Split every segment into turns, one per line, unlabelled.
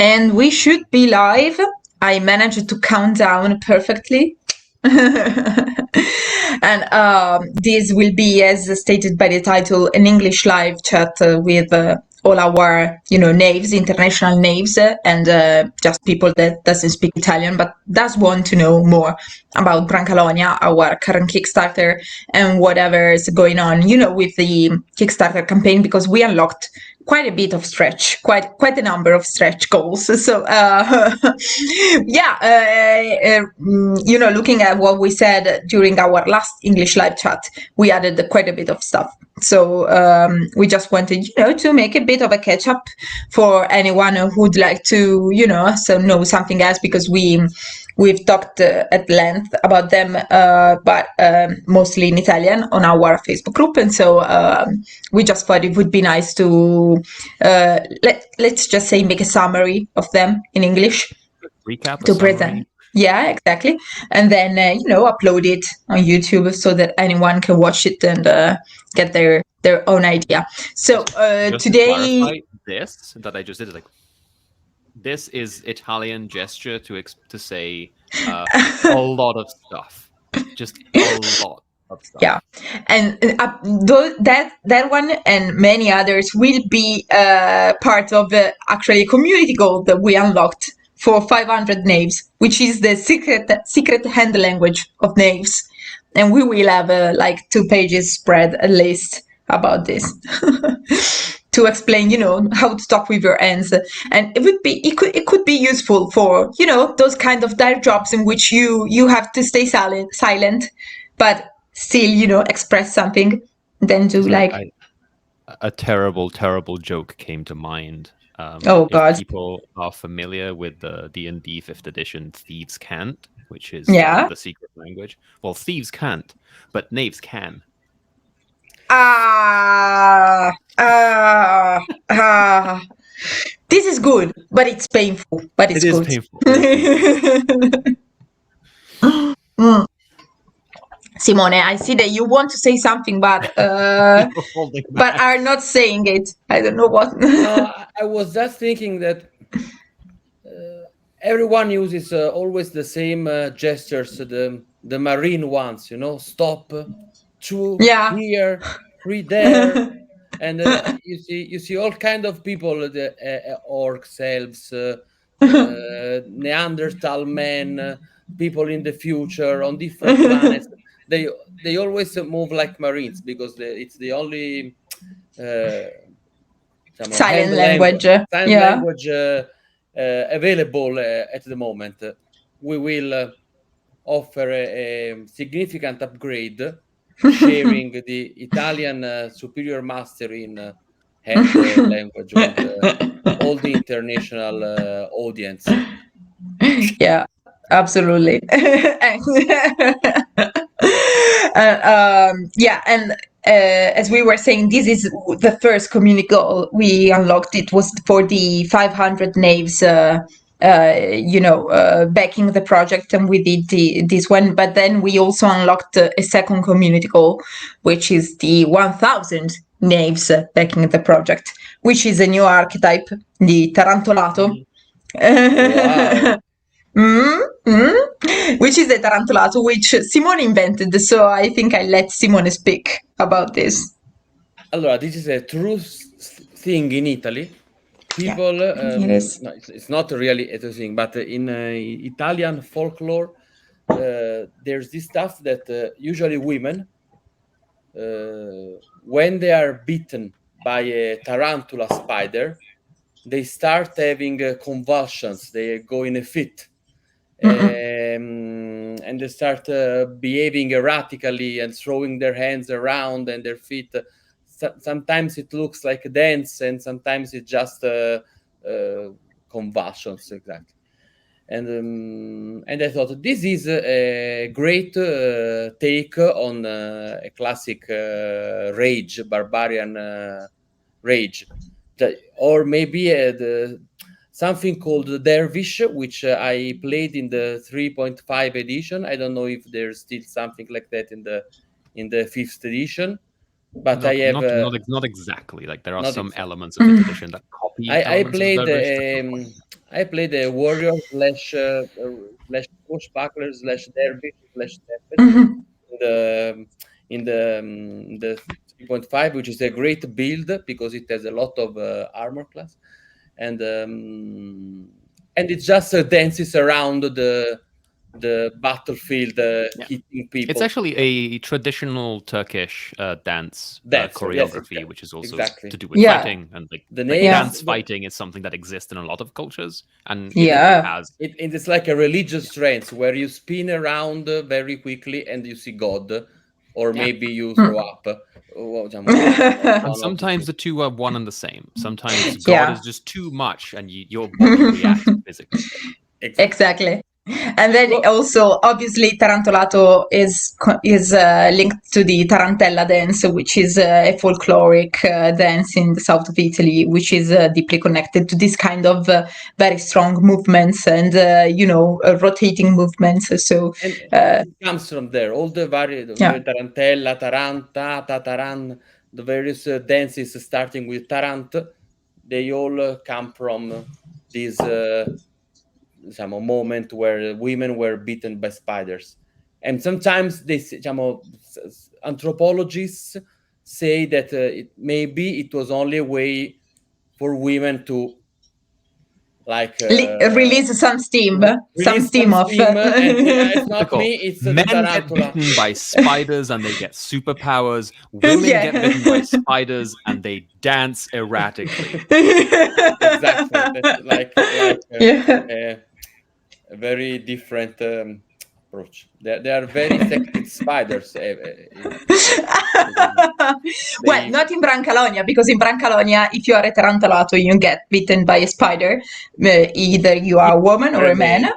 And we should be live. I managed to count down perfectly. And this will be, as stated by the title, an English live chat with all our, names, international names, and just people that doesn't speak Italian but does want to know more about Brancalonia, our current Kickstarter, and whatever is going on, with the Kickstarter campaign, because we unlocked quite a bit of stretch, quite a number of stretch goals. So looking at what we said during our last English live chat, we added quite a bit of stuff. So we just wanted, to make a bit of a catch up for anyone who would like to, know something else, because we've talked at length about them, but mostly in Italian on our Facebook group. And so we just thought it would be nice to, let's just say, make a summary of them in English.
Recap,
to present. Yeah, exactly. And then, upload it on YouTube so that anyone can watch it and get their own idea. So today...
this that I just did is this is Italian gesture to say a lot of stuff. Just a lot of stuff.
Yeah. And that one and many others will be part of actually a community goal that we unlocked for 500 names, which is the secret hand language of names. And we will have 2 pages spread at least about this to explain, how to talk with your hands. And it could be useful for, those kind of dire jobs in which you have to stay silent, but still, express something. Then do
a terrible joke came to mind.
Oh God!
If people are familiar with the D&D 5th edition Thieves Can't, which is the secret language. Well, thieves can't, but knaves can.
This is good, but it's painful. But it's good.
Painful.
Simone, I see that you want to say something, but are not saying it. I don't know what.
No, I was just thinking that everyone uses always the same gestures, the marine ones, stop, two here, 3 there, and you see all kind of people, the orcs, elves, Neanderthal men, people in the future on different planets. They always move like marines because it's the only
silent language
available at the moment. We will offer a significant upgrade, sharing the Italian superior master in hand language with all the international audience.
Yeah, absolutely. As we were saying, this is the first community goal we unlocked. It was for the 500 naves, backing the project, and we did this one. But then we also unlocked a second community goal, which is the 1,000 naves backing the project, which is a new archetype, the tarantolato.
Wow.
Which is the tarantolato, which Simone invented. So I think I let Simone speak about this.
Allora, this is a true thing in Italy. People, it's not really a true thing, but in Italian folklore, there's this stuff that usually women, when they are bitten by a tarantula spider, they start having convulsions. They go in a fit. And they start behaving erratically and throwing their hands around and their feet. Sometimes it looks like a dance, and sometimes it's just convulsions, exactly. And I thought this is a great take on a classic rage, barbarian rage, or maybe something called the Dervish, which I played in the 3.5 edition. I don't know if there's still something like that in the 5th edition, but
I have
not
exactly. Like there are some elements of 5th edition that copy.
I played I played a warrior slash bushbuckler slash dervish slash tempest
Mhm.
in the 3.5, which is a great build because it has a lot of armor class, and it just dances around the battlefield,
Yeah.
hitting people.
It's actually a traditional Turkish dance
Dancer, yes,
choreography, which is also
exactly.
to do with
Yeah.
fighting, and like
Yeah.
dance fighting is something that exists in a lot of cultures, and
Yeah.
it has
It's like a religious trance where you spin around very quickly and you see God, or maybe you throw up. Diciamo,
and
one of the
sometimes
two.
the two are one and the same. Sometimes God
Yeah.
is just too much, and your body reacts physically.
Exactly. And then
Well,
also, obviously, Tarantolato is linked to the Tarantella dance, which is a folkloric dance in the south of Italy, which is deeply connected to this kind of very strong movements and rotating movements. So
and it comes from there. All the
yeah.
tarantella, taranta, tataran, the various dances starting with tarant, they all come from this diciamo, moment where women were beaten by spiders. And sometimes anthropologists say that maybe it was only a way for women to like
Release some steam,
release some
of.
steam, and it's not
Typical.
me, it's the
Men get
tarantula.
bitten by spiders and they get superpowers. Women
Yeah.
get bitten by spiders and they dance erratically.
Exactly. That's like
Yeah.
a very different approach. They are very effective spiders.
Well,
They
not in Brancalonia, because in Brancalonia, if you are a tarantolato, you get bitten by a spider. Either you are a woman or a man.
remain.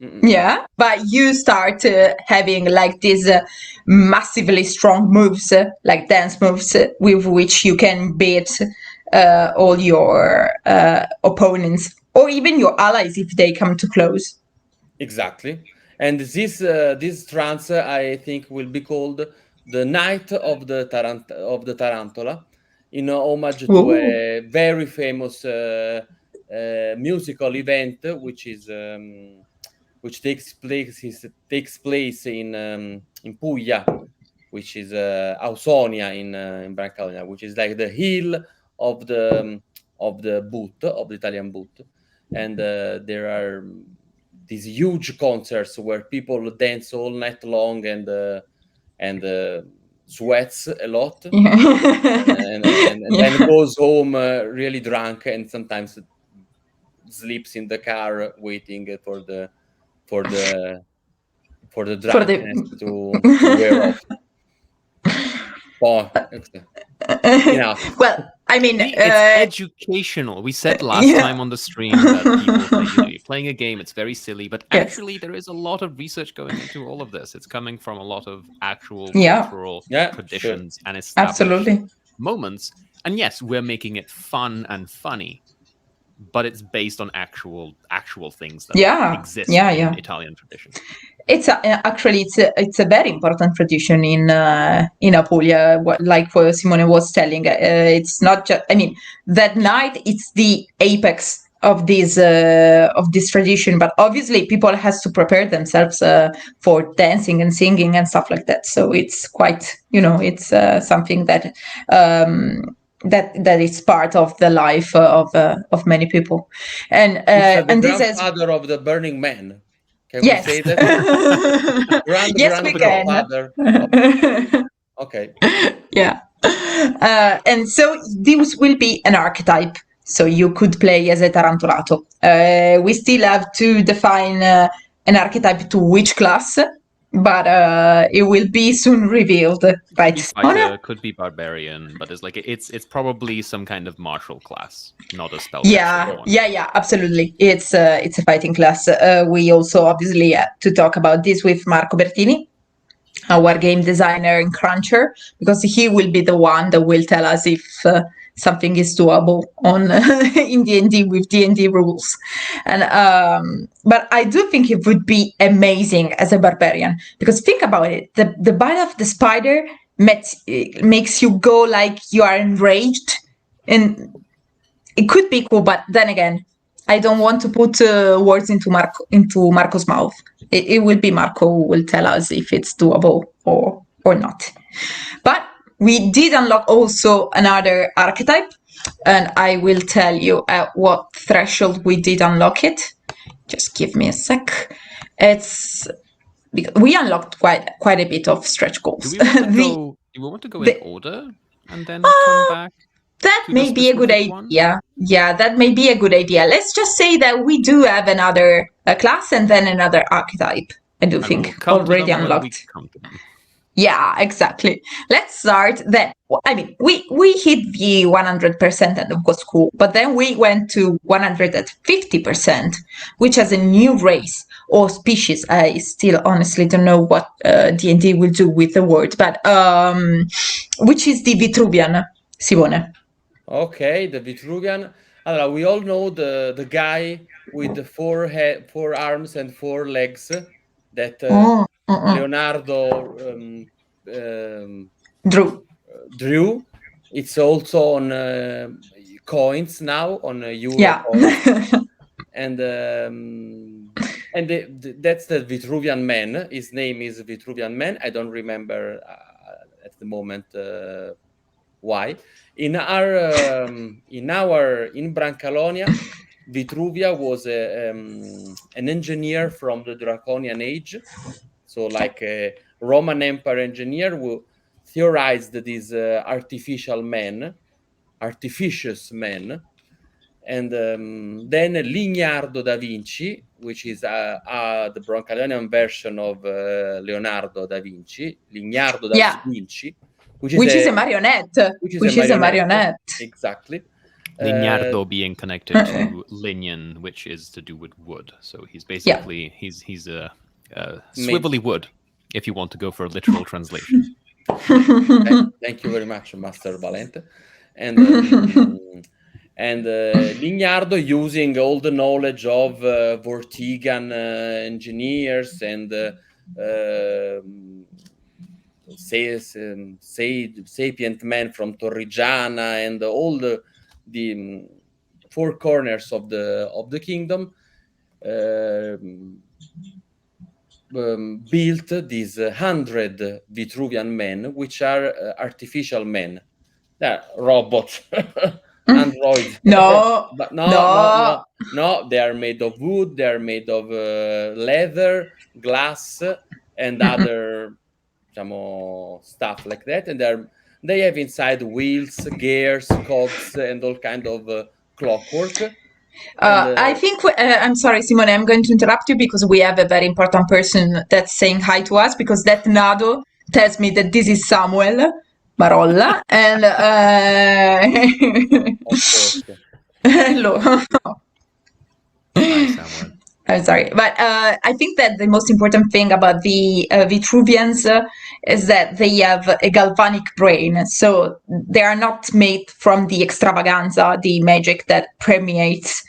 Mm-mm.
Yeah, but you start having like these massively strong moves, like dance moves, with which you can beat all your opponents or even your allies if they come too close.
Exactly. And this trance, I think, will be called the Night of the Tarantula, in homage to
Ooh.
a very famous musical event, which takes place in Puglia, which is Ausonia in Brancalonia, which is like the hill of the boot of the Italian boot, and there are these huge concerts where people dance all night long and sweats a lot, and then
Yeah.
goes home really drunk, and sometimes sleeps in the car waiting for the
For
drunkenness to wear
the
off. Oh, enough.
well, I mean,
See, it's educational. We said last
yeah.
time on the stream that people say, you're playing a game, it's very silly, but
Yes.
actually there is a lot of research going into all of this. It's coming from a lot of actual
Yeah.
cultural
Yeah,
traditions and established
Absolutely.
moments. And yes, we're making it fun and funny, but it's based on actual things that
Yeah.
exist
Yeah.
in
Yeah.
Italian tradition.
Actually it's a very important tradition in Apulia. Like what Simone was telling, it's not just. I mean, that night it's the apex of this tradition, but obviously people has to prepare themselves for dancing and singing and stuff like that. So it's quite, it's something that. That is part of the life of many people, and
it's the
this is.
grandfather of the Burning Man. Can we
Yes.
say that?
Yes, we can.
Grandfather. Okay.
Yeah. And so this will be an archetype. So you could play as a tarantolato. We still have to define an archetype to which class, but it will be soon revealed. Right,
Be
Simone?
fighter, could be barbarian, but it's probably some kind of martial class, not a spellcaster
Yeah,
one.
yeah, absolutely. It's a fighting class. We also obviously had to talk about this with Marco Bertini, our game designer and cruncher, because he will be the one that will tell us if something is doable on in D&D with D&D rules. And but I do think it would be amazing as a barbarian, because think about it, the bite of the spider makes you go like you are enraged, and it could be cool, but then again, I don't want to put words into Marco's mouth. It will be Marco who will tell us if it's doable or not. But we did unlock also another archetype, and I will tell you at what threshold we did unlock it. Just give me a sec. It's we unlocked quite a bit of stretch goals.
Do we want to go in order and then come back?
That may be a good idea. Yeah, that may be a good idea. Let's just say that we do have another class and then another archetype. I do think already unlocked. Yeah, exactly. Let's start then. I mean, we hit the 100% and of course cool, but then we went to 150%, which has a new race or species. I still honestly don't know what D&D will do with the word, but which is the Vitruvian, Simone.
Okay, the Vitruvian. We all know the guy with the four arms and 4 legs that Leonardo drew. It's also on coins now, on euro coins. And that's the Vitruvian man. His name is Vitruvian man. I don't remember at the moment why. In Brancalonia, Vitruvia was an engineer from the Draconian age, so like a Roman Empire engineer who theorized this artificious man, and then Leonardo da Vinci, which is the Brancalonian version of Leonardo da Vinci, Leonardo da Vinci. Which is a marionette.
Which is a marionette.
Exactly.
Leonardo being connected to lignon, which is to do with wood. So he's basically he's a swivelly wood, if you want to go for a literal translation.
Thank you very much, Master Valente. And Leonardo, using all the knowledge of Vortigern engineers and sapient men from Torrigiana and all the 4 corners of the kingdom, built these 100 Vitruvian men, which are artificial men. They're robots, androids.
No,
they are made of wood, they are made of leather, glass, and other stuff like that, and they have inside wheels, gears, cogs, and all kind of clockwork.
I think I'm sorry, Simone, I'm going to interrupt you because we have a very important person that's saying hi to us, because that Nado tells me that this is Samuel Marolla, and
of course.
Hello.
Hi, Samuel.
I'm sorry, but I think that the most important thing about the Vitruvians is that they have a galvanic brain. So they are not made from the extravaganza, the magic that permeates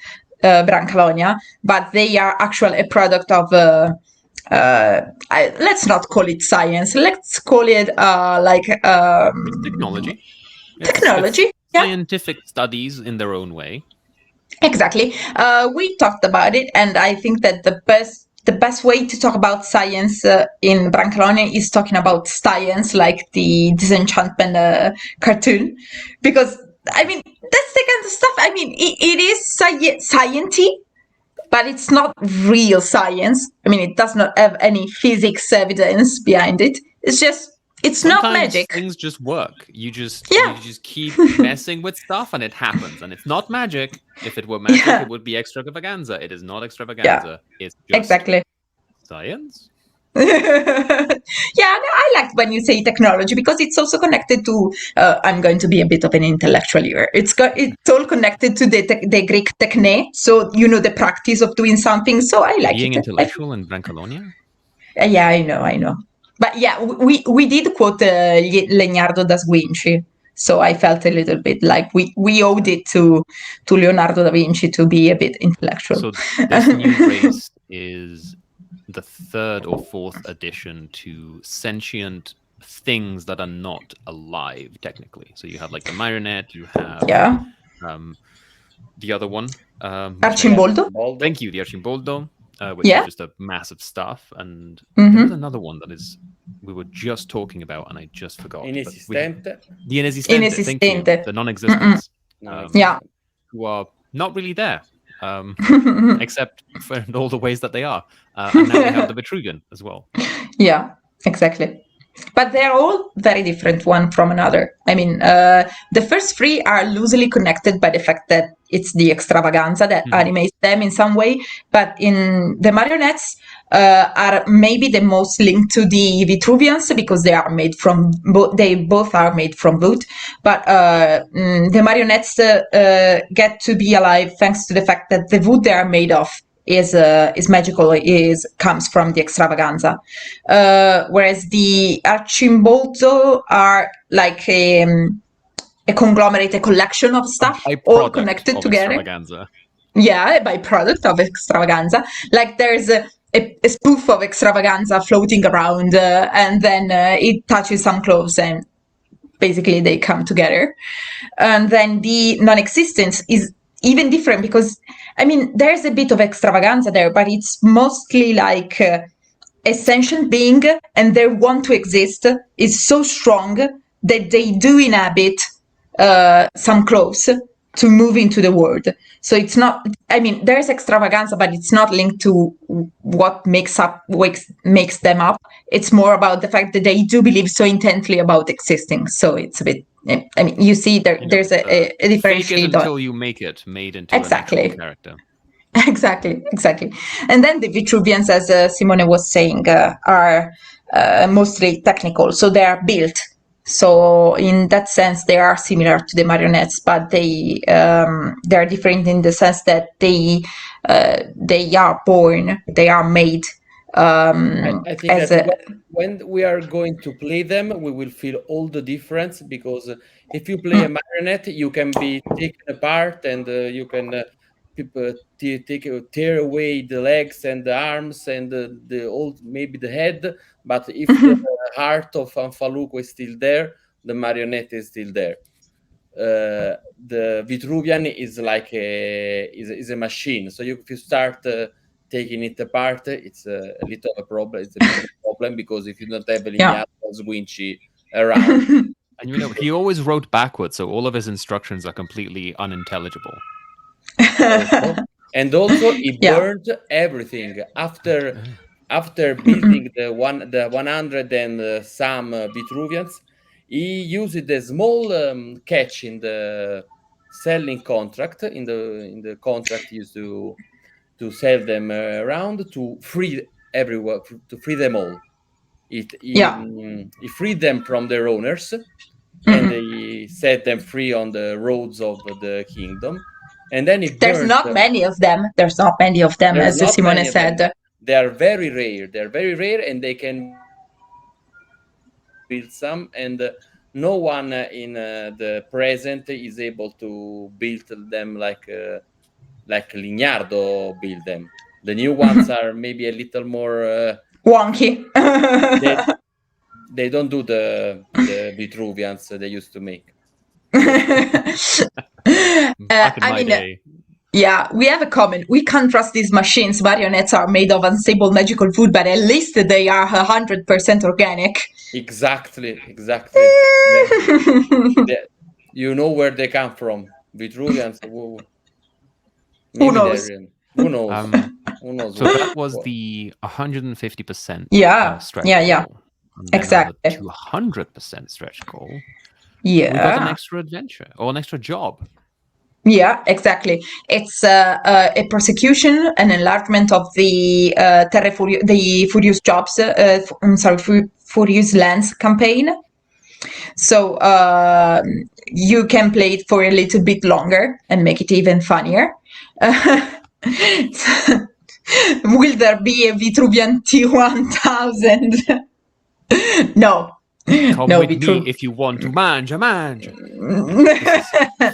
Brancalonia, but they are actually a product of, let's not call it science, let's call it
technology.
Technology.
Scientific studies in their own way.
Exactly. We talked about it, and I think that the best way to talk about science in Brancalonia is talking about science, like the Disenchantment cartoon, because I mean that's the kind of stuff. I mean, it is science-y, but it's not real science. I mean, it does not have any physics evidence behind it. It's just. It's
Sometimes
not magic.
Things just work. You just keep messing with stuff and it happens. And it's not magic. If it were magic, it would be extravaganza. It is not extravaganza. It's just
exactly
science.
I like when you say technology, because it's also connected to. I'm going to be a bit of an intellectual here. It's all connected to the Greek techne. So the practice of doing something. So I like
being intellectual in Brancalonia.
Yeah, I know. But yeah, we did quote Leonardo da Vinci, so I felt a little bit like we owed it to Leonardo da Vinci to be a bit intellectual.
So this new race is the 3rd or 4th addition to sentient things that are not alive, technically. So you have like the marionette, you have the other one.
Arcimboldo.
Thank you, the Arcimboldo, which is just a massive staff. And there was another one that we were just talking about, and I just forgot.
Inesistente.
The Inesistente. Thank you. The non-existence. Who are not really there, except for all the ways that they are. And now we have the Vitruvian as well.
Yeah, exactly. But they're all very different one from another. I mean, the first three are loosely connected by the fact that it's the extravaganza that animates them in some way. But in the marionettes are maybe the most linked to the Vitruvians because they are made from they both are made from wood. But the marionettes get to be alive thanks to the fact that the wood they are made of is magical, comes from the extravaganza, whereas the Arcimboldo are like a conglomerate, a collection of stuff all connected together.
Extravaganza.
Yeah, a byproduct of extravaganza. Like there's a spoof of extravaganza floating around, and then it touches some clothes and basically they come together. And then the non-existence is even different because, I mean, there's a bit of extravaganza there, but it's mostly like a sentient being, and their want to exist is so strong that they do inhabit some clothes to move into the world. So it's not, I mean, there's extravaganza, but it's not linked to what makes them up. It's more about the fact that they do believe so intently about existing. So it's a bit, I mean, you see there's a difference.
Fake it until you make it, made into an actual character.
Exactly. And then the Vitruvians, as Simone was saying, are mostly technical. So they are built. So in that sense, they are similar to the marionettes, but they are different in the sense that they are born, they are made.
I think that when we are going to play them, we will feel all the difference, because if you play a marionette, you can be taken apart and you can tear away the legs and the arms and maybe the head. But if the heart of Fanfaluco is still there, the marionette is still there. The Vitruvian is like a machine. So if you start taking it apart, it's a little of a problem. It's a big problem, because if you don't have Lignano Sguinci around.
And he always wrote backwards, so all of his instructions are completely unintelligible.
And also he burned everything after building the 100 and some Vitruvians. He used a small catch in the selling contract. In the contract, he used to sell them around to free everyone, to free them all. He freed them from their owners, and he set them free on the roads of the kingdom. And then
there's not many of them. There's not many of them, as Simone said.
They are very rare. They're very rare, and they can build some. And no one in the present is able to build them like Lignardo built them. The new ones are maybe a little more
wonky.
They don't do the Vitruvians they used to make.
Yeah, we have a comment. We can't trust these machines. Marionettes are made of unstable magical food, but at least they are 100% organic.
Exactly. You know where they come from. Vitruvians. Who knows? Who knows?
So that was the 150%. Stretch goal.
Exactly.
200% stretch goal.
Yeah.
We got an extra adventure or an extra job.
Yeah, exactly. It's a prosecution, an enlargement of the Furious Jobs. Furious Lands campaign. So you can play it for a little bit longer and make it even funnier. Will there be a Vitruvian T1000? No.
Come with me if you want to mange.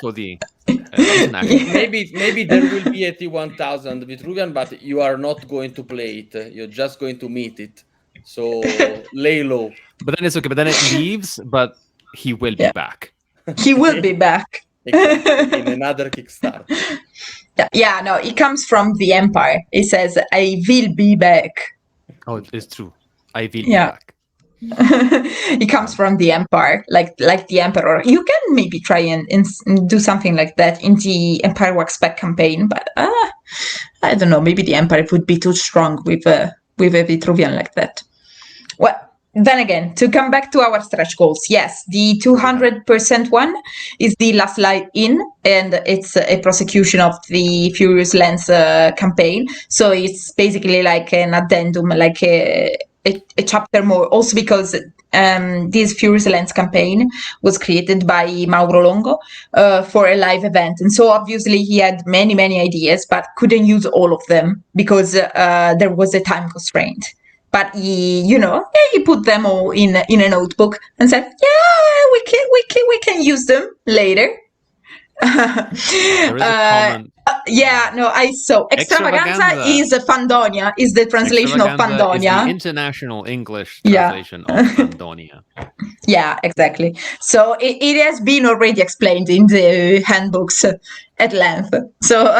For the
maybe there will be a T1000 Vitruvian, but you are not going to play it. You're just going to meet it. So lay low.
But then it's okay. But then it leaves. But he will be back.
He will be back.
Exactly, in another Kickstarter.
Yeah, no, it comes from the Empire. It says, I will be back.
Oh, it's true. I will be back.
It comes from the Empire, like the Emperor. You can maybe try and do something like that in the Empire Works Back campaign, but I don't know, maybe the Empire would be too strong with a Vitruvian like that. Well, then again, to come back to our stretch goals, yes, the 200% one is the Last Light In, and it's a prosecution of the Furious Lens campaign. So it's basically like an addendum, like a chapter more. Also because this Furious Lens campaign was created by Mauro Longo for a live event. And so obviously he had many, many ideas, but couldn't use all of them because there was a time constraint. But he put them all in a notebook and said, "Yeah, we can use them later."
There is a comment.
I saw Extravaganza is Fandonia, is the translation of Fandonia.
Is the international English translation of Fandonia.
Yeah, exactly. So it has been already explained in the handbooks at length. So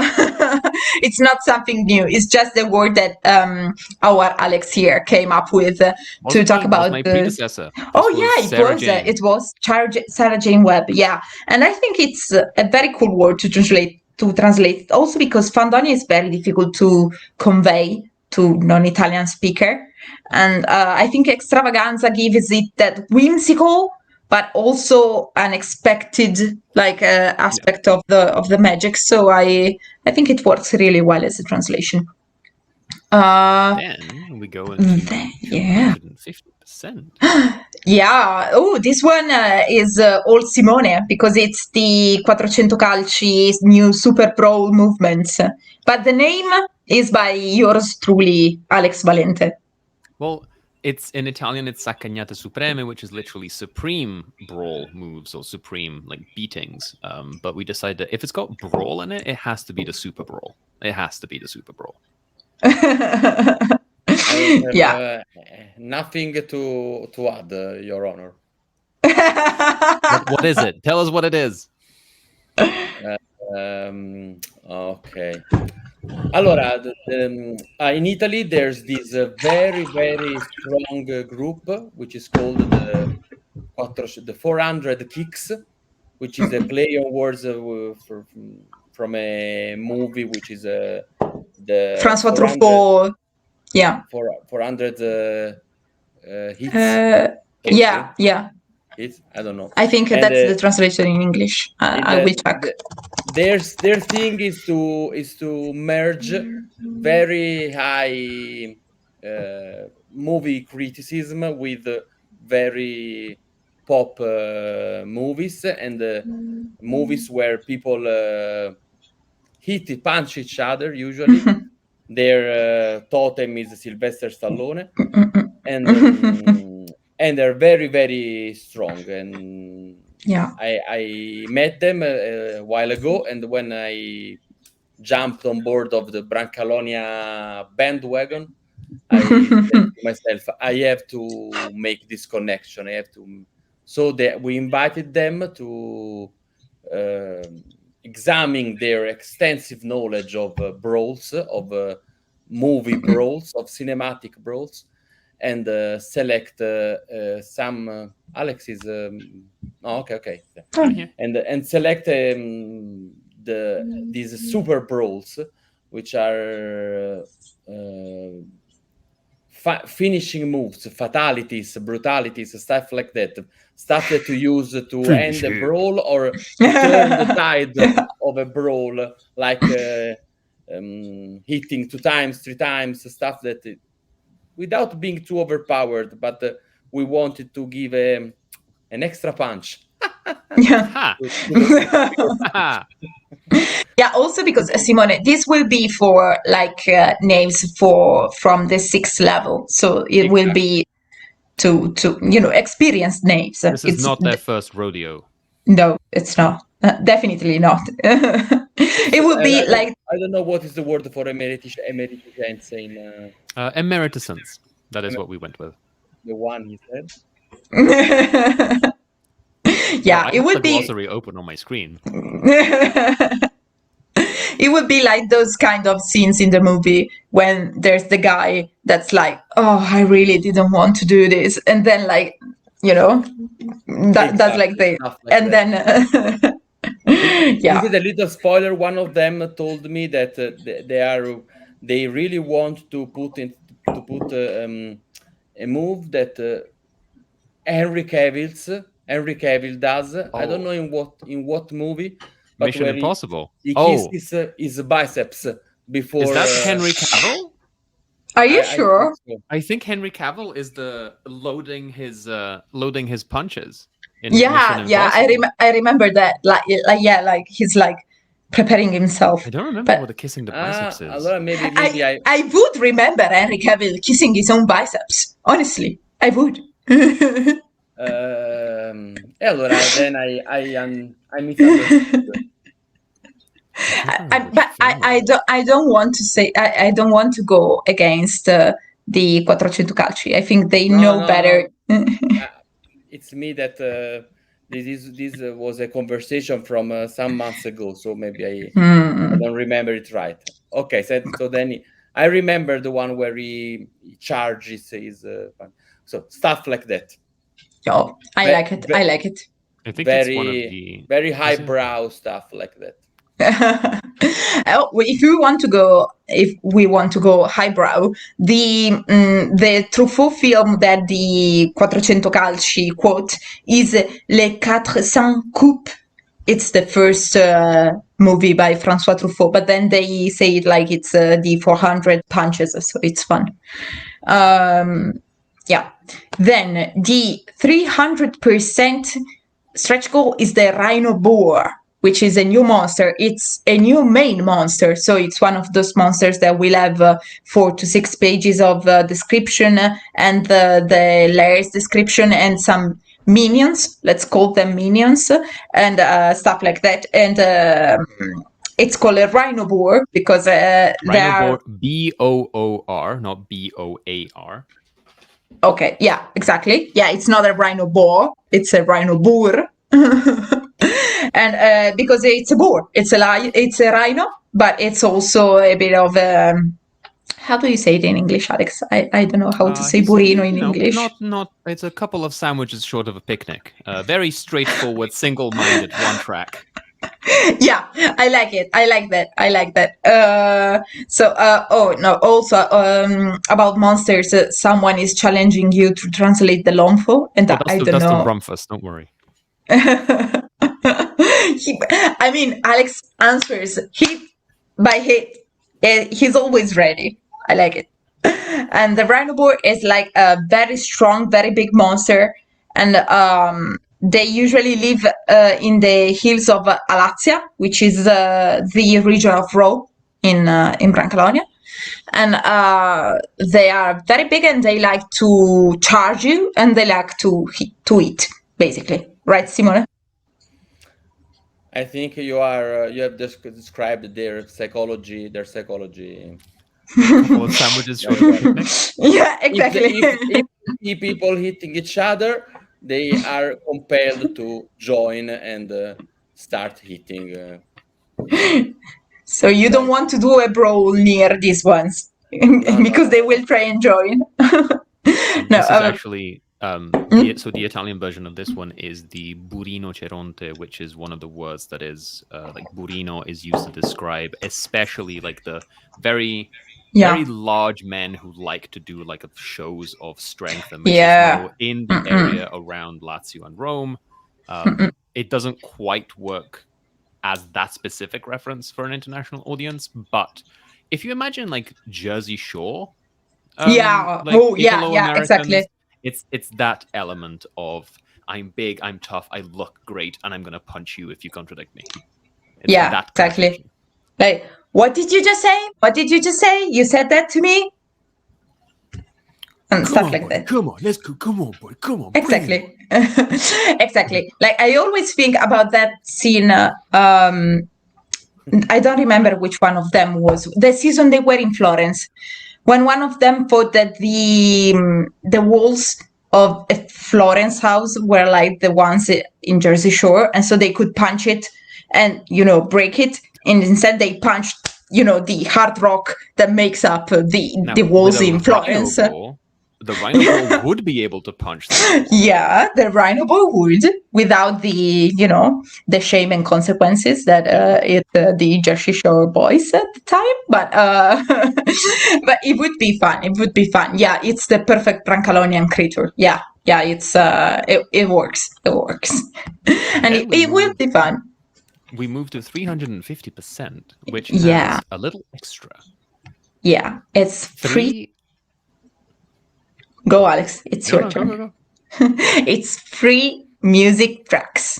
it's not something new. It's just the word that our Alex here came up with to talk about.
My predecessor.
It was Sarah Jane Webb. Yeah, and I think it's a very cool word to translate. Also because Fandonia is very difficult to convey to non-Italian speaker. And I think Extravaganza gives it that whimsical, but also unexpected aspect of the magic. So I think it works really well as a translation.
Then we go into 250%.
Yeah. Oh, this one is all Simone because it's the 400 Calci new Super Pro movements. But the name is by yours truly, Alex Valente.
Well, it's in Italian, it's Saccagnate Supreme, which is literally supreme brawl moves or supreme beatings. But we decided that if it's got brawl in it, it has to be the super brawl. It has to be the super brawl.
Nothing to add, Your Honor.
What is it? Tell us what it is.
Okay. Allora, in Italy, there's this very, very strong group, which is called the 400 Kicks, which is a play on words from a movie, which is the
François Truffaut. Yeah.
400 hits. Hits? I don't know.
I think that's the translation in English. I will check.
Their thing is to merge very high movie criticism with very pop movies and movies where people punch each other usually. Their totem is Sylvester Stallone, and they're very, very strong. And I met them a while ago, and when I jumped on board of the Brancalonia bandwagon, I said to myself, I have to make this connection. So we invited them to examine their extensive knowledge of brawls, of movie brawls, of cinematic brawls, and select some. Alex is okay. And select these super brawls, which are finishing moves, fatalities, brutalities, stuff like that. Stuff that you use to end a brawl or turn the tide of a brawl, like hitting 2 times, 3 times, stuff that without being too overpowered, but we wanted to give an extra punch.
Yeah, also because Simone, this will be for names from the 6th level, so it will be to experienced names.
This is not their first rodeo.
No, it's not. Definitely not. It would be
I don't know what is the word for emeriticence in
emerituscence. That is what we went with.
The one he said.
Yeah,
I
it
have
would
the
be.
glossary open on my screen.
It would be like those kind of scenes in the movie when there's the guy that's like, oh, I really didn't want to do this, and then like, that's like
Exactly,
the,
stuff like
and
that.
then
This
yeah.
is a little spoiler. One of them told me that they really want to put a move that Henry Cavill does. I don't
Oh.
know in what movie, but
Mission
where
Impossible.
he
Oh,
kisses his biceps before.
is that Henry Cavill?
Are you
I think
sure?
so.
I think Henry Cavill is the loading his punches in
Yeah,
Mission
yeah.
Impossible.
I remember that. Like yeah, like he's like preparing himself.
I don't remember what the kissing the biceps is.
Allora maybe
I would remember Henry Cavill kissing his own biceps. Honestly, I would.
E allora then I misunderstood.
I don't want to say I don't want to go against the 400 calci. I think they know better.
No. It's me that this was a conversation from some months ago, so maybe I don't remember it right. Okay, so then I remember the one where he charges his so stuff like that.
Oh, I like it. I like it.
I think it's one of the
very highbrow stuff like that.
If we want to go highbrow, the Truffaut film that the 400 calci quote is Les 400 coupes. It's the first movie by François Truffaut, but then they say it like it's the 400 punches, so it's fun. Yeah. Then the 300% stretch goal is the rhino boar, which is a new monster. It's a new main monster. So it's one of those monsters that will have 4 to 6 pages of description and the layers description and some minions. Let's call them minions and stuff like that. And it's called a rhino boar because
rhino boar, B-O-O-R, not B-O-A-R.
Okay, yeah, exactly. Yeah, it's not a rhino boar. It's a rhino boar. And because it's a boar, it's a rhino, but it's also a bit of how do you say it in English, Alex? I don't know how to say burrino in English.
Not. It's a couple of sandwiches short of a picnic. Very straightforward, single-minded, one track.
Yeah, I like it. I like that. Also about monsters, someone is challenging you to translate the Lonfo, and I don't know.
That's the Rumpus. Don't worry.
I mean, Alex answers hit by hit. He's always ready. I like it. And the rhino boar is like a very strong, very big monster, and they usually live in the hills of Alazia, which is the region of Rome in Brancalonia. And they are very big, and they like to charge you, and they like to eat, basically. Right, Simone?
I think you have described their psychology.
Couple of sandwiches short of a picnic.
Yeah, exactly.
If people hitting each other, they are compelled to join and start hitting.
So you don't want to do a brawl near these ones because they will try and join.
This is actually so the Italian version of this one is the burino ceronte, which is one of the words that is like burino is used to describe especially like the very large men who like to do like shows of strength and in the area around Lazio and Rome. It doesn't quite work as that specific reference for an international audience, but if you imagine like Jersey Shore,
exactly.
It's that element of I'm big, I'm tough, I look great, and I'm gonna punch you if you contradict me. It's that
exactly. Like, what did you just say? What did you just say? You said that to me? And stuff like that.
Come on, let's go. Come on, boy. Come on.
Exactly. Exactly. Like, I always think about that scene. I don't remember which one of them was. The season they were in Florence. When one of them thought that the walls of a Florence house were like the ones in Jersey Shore, and so they could punch it and break it, and instead they punched the hard rock that makes up the walls
with a
in Florence.
rhino ball, the rhino ball would be able to punch the wall.
Yeah, the rhino ball would, without the the shame and consequences that the Jersey Shore boys at the time. But but it would be fun. It would be fun. Yeah, it's the perfect Brancalonian creature. Yeah, it's it works. It works, and it will be fun.
We moved to 350%, which
Yeah.
adds a little extra.
Yeah, it's free. Go, Alex. It's your turn.
Go.
It's free music tracks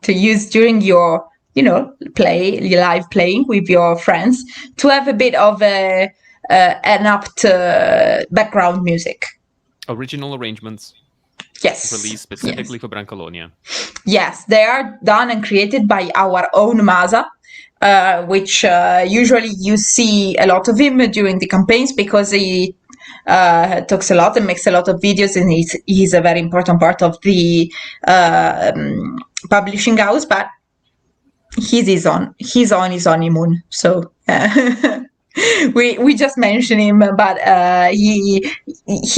to use during your, live playing with your friends, to have a bit of an apt background music.
Original arrangements.
Yes.
Released specifically for Brancalonia.
Yes, they are done and created by our own Masa, which usually you see a lot of him during the campaigns, because he talks a lot and makes a lot of videos, and he's a very important part of the publishing house. But he's on his honeymoon, so we just mention him, but he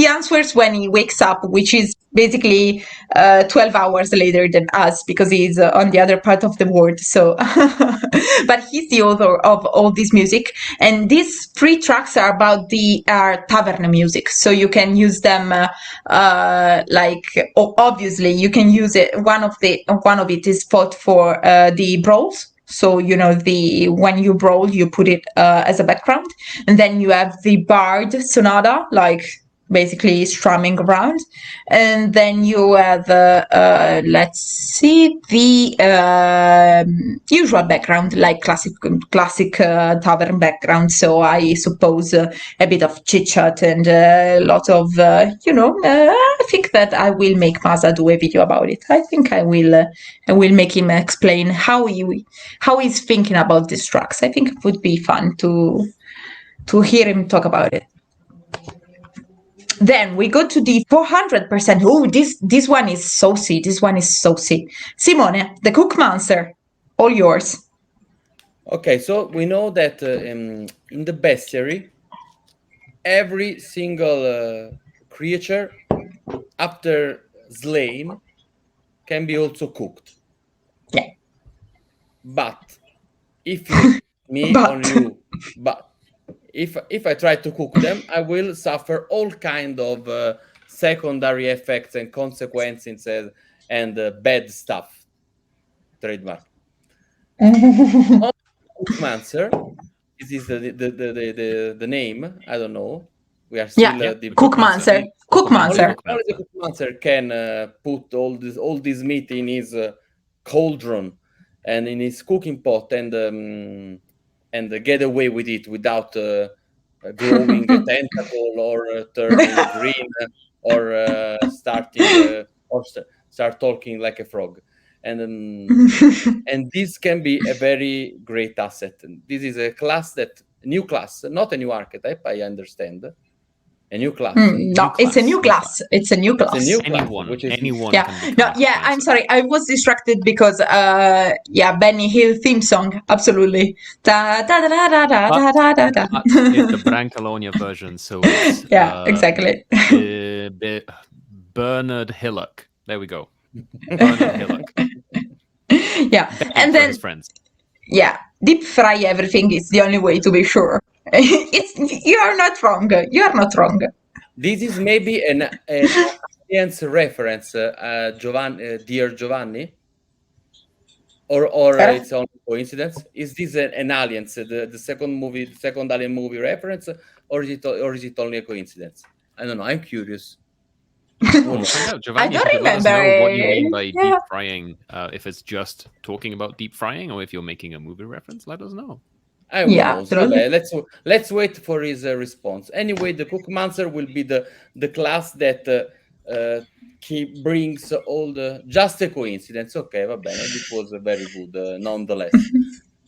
answers when he wakes up, which is basically 12 hours later than us, because he's on the other part of the world. So but he's the author of all this music, and these free tracks are about are tavern music, so you can use them obviously you can use it. One of it is fought for the brawls. So, when you brawl, you put it as a background. And then you have the bard sonata, like basically strumming around. And then you have, the usual background, like classic tavern background. So I suppose a bit of chit-chat and a lot of, I think that I will make Masa do a video about it. I think I will make him explain how he's thinking about these tracks. I think it would be fun to hear him talk about it. Then we go to the 400%. Oh, this one is saucy. Simone, the Cook Monster, all yours.
Okay, so we know that in the bestiary, every single creature, after slain, can be also cooked.
Yeah.
But if you, if I try to cook them, I will suffer all kind of secondary effects and consequences and bad stuff. Trademark. Cookmancer, this is the name. I don't know. We are still the
Cookmancer.
Only the Cookmancer can put all this meat in his cauldron and in his cooking pot and get away with it without growing a tentacle or turning green or start talking like a frog. And this can be a very great asset. And this is a new class, not a new archetype, I understand. A new class.
It's a new class. It's a new class.
Anyone can
I'm sorry. I was distracted because Benny Hill theme song. Absolutely. Da da da da da da da da da.
It's the Brancalonia version, so it's
exactly.
Bernard Hillock. There we go. Bernard Hillock.
And then
his friends.
Deep fry everything is the only way to be sure. You are not wrong.
This is maybe an audience reference, Dear Giovanni, or it's only coincidence. Is this an alliance, the second Alien movie reference, or is it only a coincidence? I don't know. I'm curious.
We'll find out. Giovanni,
I don't remember.
Let us know what you mean by deep frying. If it's just talking about deep frying, or if you're making a movie reference, let us know.
I will know. So, let's wait for his response. Anyway, the Cookmancer will be the class that brings all the just a coincidence. Okay, va bene. It was very good, nonetheless.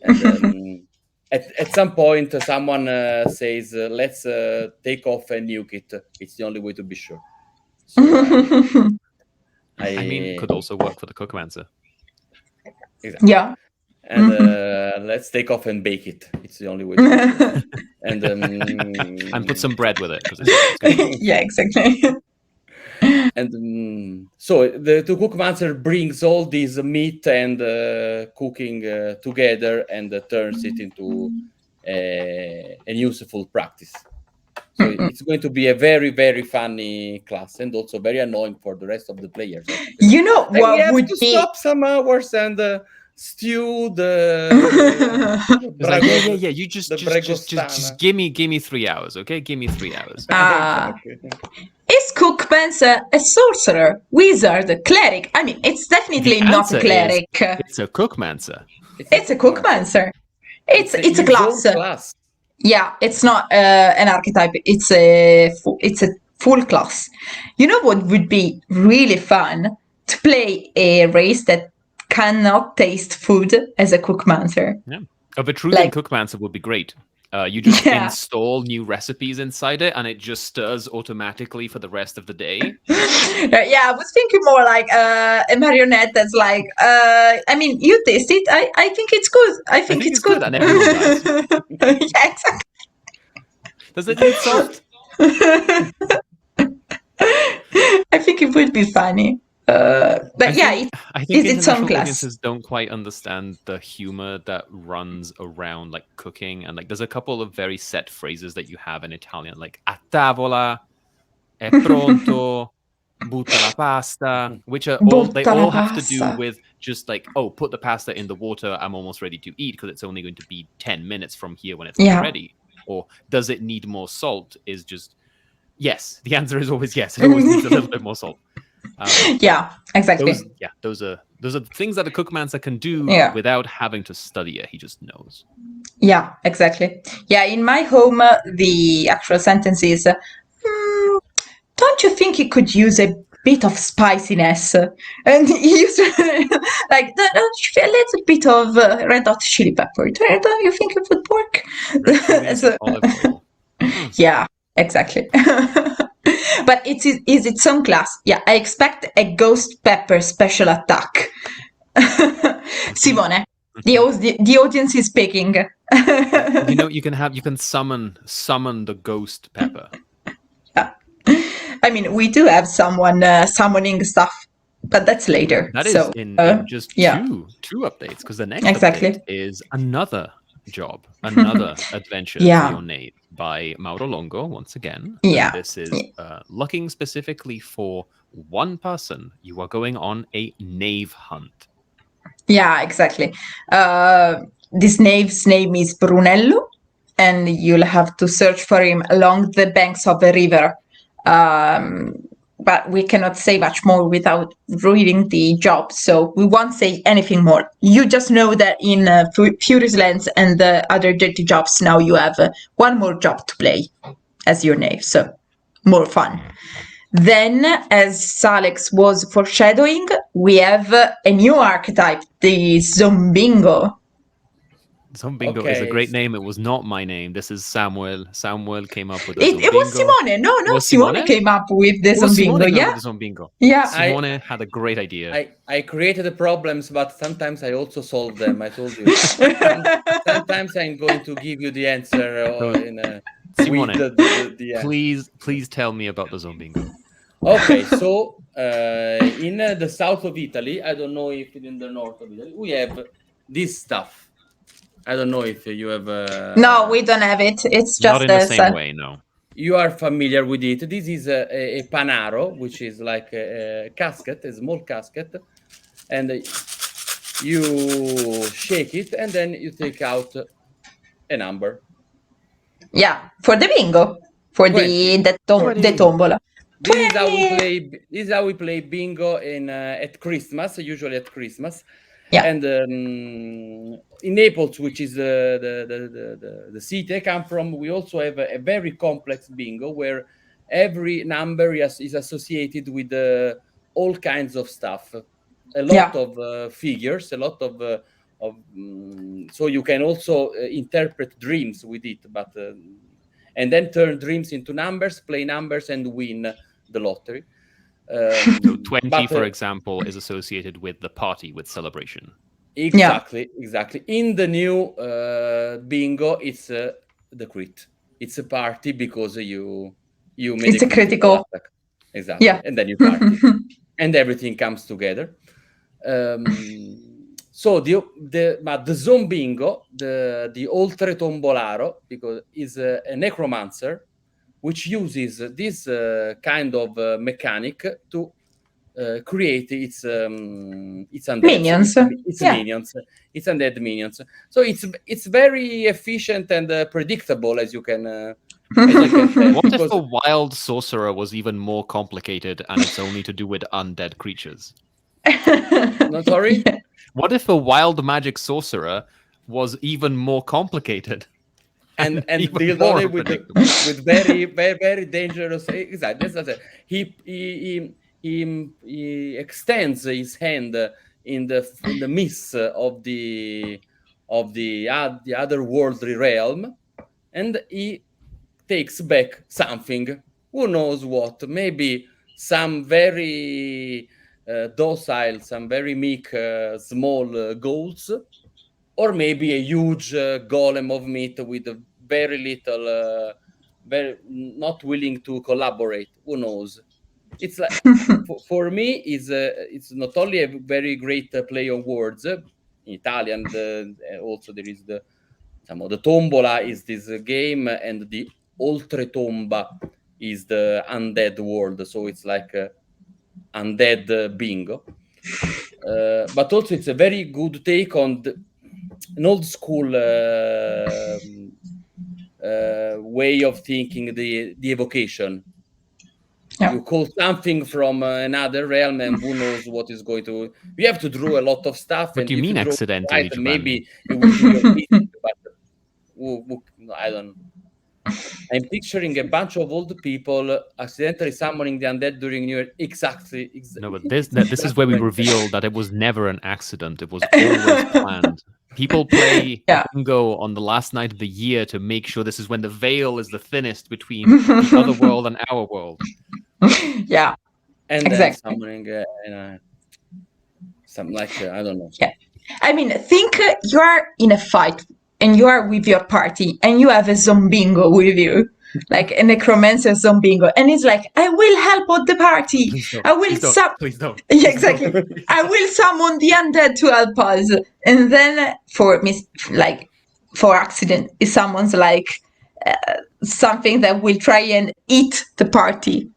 And at some point, someone says, "Let's take off and nuke it." It's the only way to be sure. So
I mean, could also work for the cookmancer.
Exactly.
Yeah.
And let's take off and bake it. It's the only way to do it. And
And put some bread with it because it's good.
Yeah, exactly.
And so the cookmancer brings all this meat and cooking together and turns it into a useful practice. So it's going to be a very, very funny class, and also very annoying for the rest of the players.
You know
And we
what
have
would
to
be
stop some hours and stew the
It's like, yeah. You just
Bregostana.
give me 3 hours, okay? Give me 3 hours.
Exactly.
Is Cookmancer a sorcerer, wizard, cleric? I mean, it's definitely
The
not a
answer is,
cleric.
it's a cookmancer.
It's a Cookmancer. It's a class. Yeah, it's not an archetype. It's a full class. You know what would be really fun? To play a race that cannot taste food as a Cookmancer.
Yeah. A Vitruvian cookmancer would be great. You just install new recipes inside it, and it just stirs automatically for the rest of the day.
Yeah, I was thinking more like a marionette that's like, I mean, you taste it. I think it's good. I think it's good.
And everyone dies.
Yeah, exactly.
Does it need salt?
I think it would be funny. But
I think
it's its own
international
class.
audiences don't quite understand the humor that runs around like cooking, and like there's a couple of very set phrases that you have in Italian, like a tavola, è pronto, butta la pasta, which are all have to do with just like, oh, put the pasta in the water, I'm almost ready to eat because it's only going to be 10 minutes from here when it's ready. Or does it need more salt? Is just yes. The answer is always yes. It always needs a little bit more salt.
Yeah, exactly.
Those are things that a cookmancer can do without having to study it. He just knows.
Yeah, exactly. Yeah, in my home, the actual sentence is, don't you think you could use a bit of spiciness? And he used like a little bit of red hot chili pepper. Don't you think it would work?
Olive oil.
Yeah, exactly. But it is its own class. Yeah, I expect a ghost pepper special attack. Simone, the audience is speaking.
You can summon the ghost pepper.
Yeah, I mean, we do have someone summoning stuff, but that's later.
That is
so,
in just two updates, because the next update is another job, another adventure for your knave by Mauro Longo once again.
Yeah.
And this is looking specifically for one person. You are going on a knave hunt.
Yeah, exactly. This knave's name is Brunello, and you'll have to search for him along the banks of a river. But we cannot say much more without reading the job, so we won't say anything more. You just know that in Fury's Lands and the other dirty jobs, now you have one more job to play as your knave, so more fun. Then, as Alex was foreshadowing, we have a new archetype, the Zombingo.
Zombingo is a great name. It was not my name. This is Samuel. Samuel came up with it.
It was Simone. No, Simone came up with the Zombingo. Yeah.
The Zombingo.
Yeah.
Simone had a great idea.
I created the problems, but sometimes I also solve them. I told you. Sometimes I'm going to give you the answer.
Simone, please tell me about the Zombingo.
Okay, so in the south of Italy, I don't know if in the north of Italy, we have this stuff. I don't know if you have...
no, we don't have it. It's just
not in the same way, no.
You are familiar with it. This is a panaro, which is like a casket, a small casket. And you shake it, and then you take out a number.
Yeah, for the bingo. For 20. the tombola.
This is how we play bingo at Christmas, usually at Christmas.
Yeah.
And in Naples, which is the city I come from, we also have a very complex bingo where every number is associated with all kinds of stuff. A lot of figures, a lot of so you can also interpret dreams with it, but and then turn dreams into numbers, play numbers, and win the lottery.
So 20,
but,
for example, is associated with the party, with celebration.
Exactly. In the new bingo, it's the crit. It's a party because you made
It's
a
a
critical
critical.
attack. Exactly.
Yeah.
And then you party. And everything comes together. So the zombingo, the oltre tombolaro, because is a necromancer which uses this kind of mechanic to create its undead,
Minions.
its
Yeah.
minions, its undead minions. So it's very efficient and predictable, as you can tell.
What if
Because
a wild sorcerer was even more complicated and it's only to do with undead creatures?
no, sorry.
Yeah.
What if a wild magic sorcerer was even more complicated?
And
even
deal
more
only with very very very dangerous. Exactly. That's it. He extends his hand in the midst of the other worldly realm, and he takes back something. Who knows what? Maybe some very docile, some very meek, small goals, or maybe a huge golem of meat with a very little, very not willing to collaborate. Who knows? It's like for me, it's not only a very great play on words. In Italian, also there is the tombola is this game, and the oltretomba is the undead world. So it's like undead bingo. But also it's a very good take on an old school way of thinking the evocation.
Yeah.
You call something from another realm, and who knows what is going to. You have to draw a lot of stuff,
What
and
do you
if
mean
you draw
accidentally,
right,
Giovanni?
maybe you will do your business. But I don't know. I'm picturing a bunch of old people accidentally summoning the undead during New Year. Exactly.
No, but this is where we reveal that it was never an accident. It was always planned. People play
Yeah.
bingo on the last night of the year to make sure this is when the veil is the thinnest between the other world and our world.
Yeah.
And
Exactly.
then summoning some like I don't know.
Yeah. I mean, think you are in a fight and you are with your party and you have a zombingo with you, like a necromancer zombingo, and it's like, I will help out the party.
Please don't.
I will
Please don't.
Yeah, exactly. I will summon the undead to help us. And then for accident, it summons like something that will try and eat the party.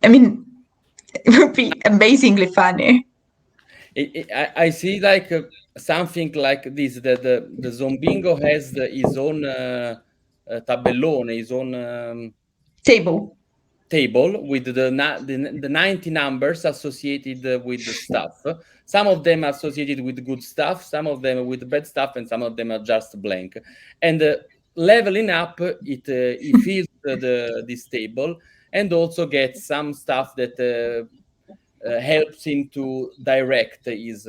I mean, it would be amazingly funny.
I see like something like this. The zombingo has his own tabellone, his own table with the 90 numbers associated with the stuff. Some of them are associated with good stuff, some of them with bad stuff, and some of them are just blank. And leveling up, it fills this table, and also gets some stuff that helps him to direct his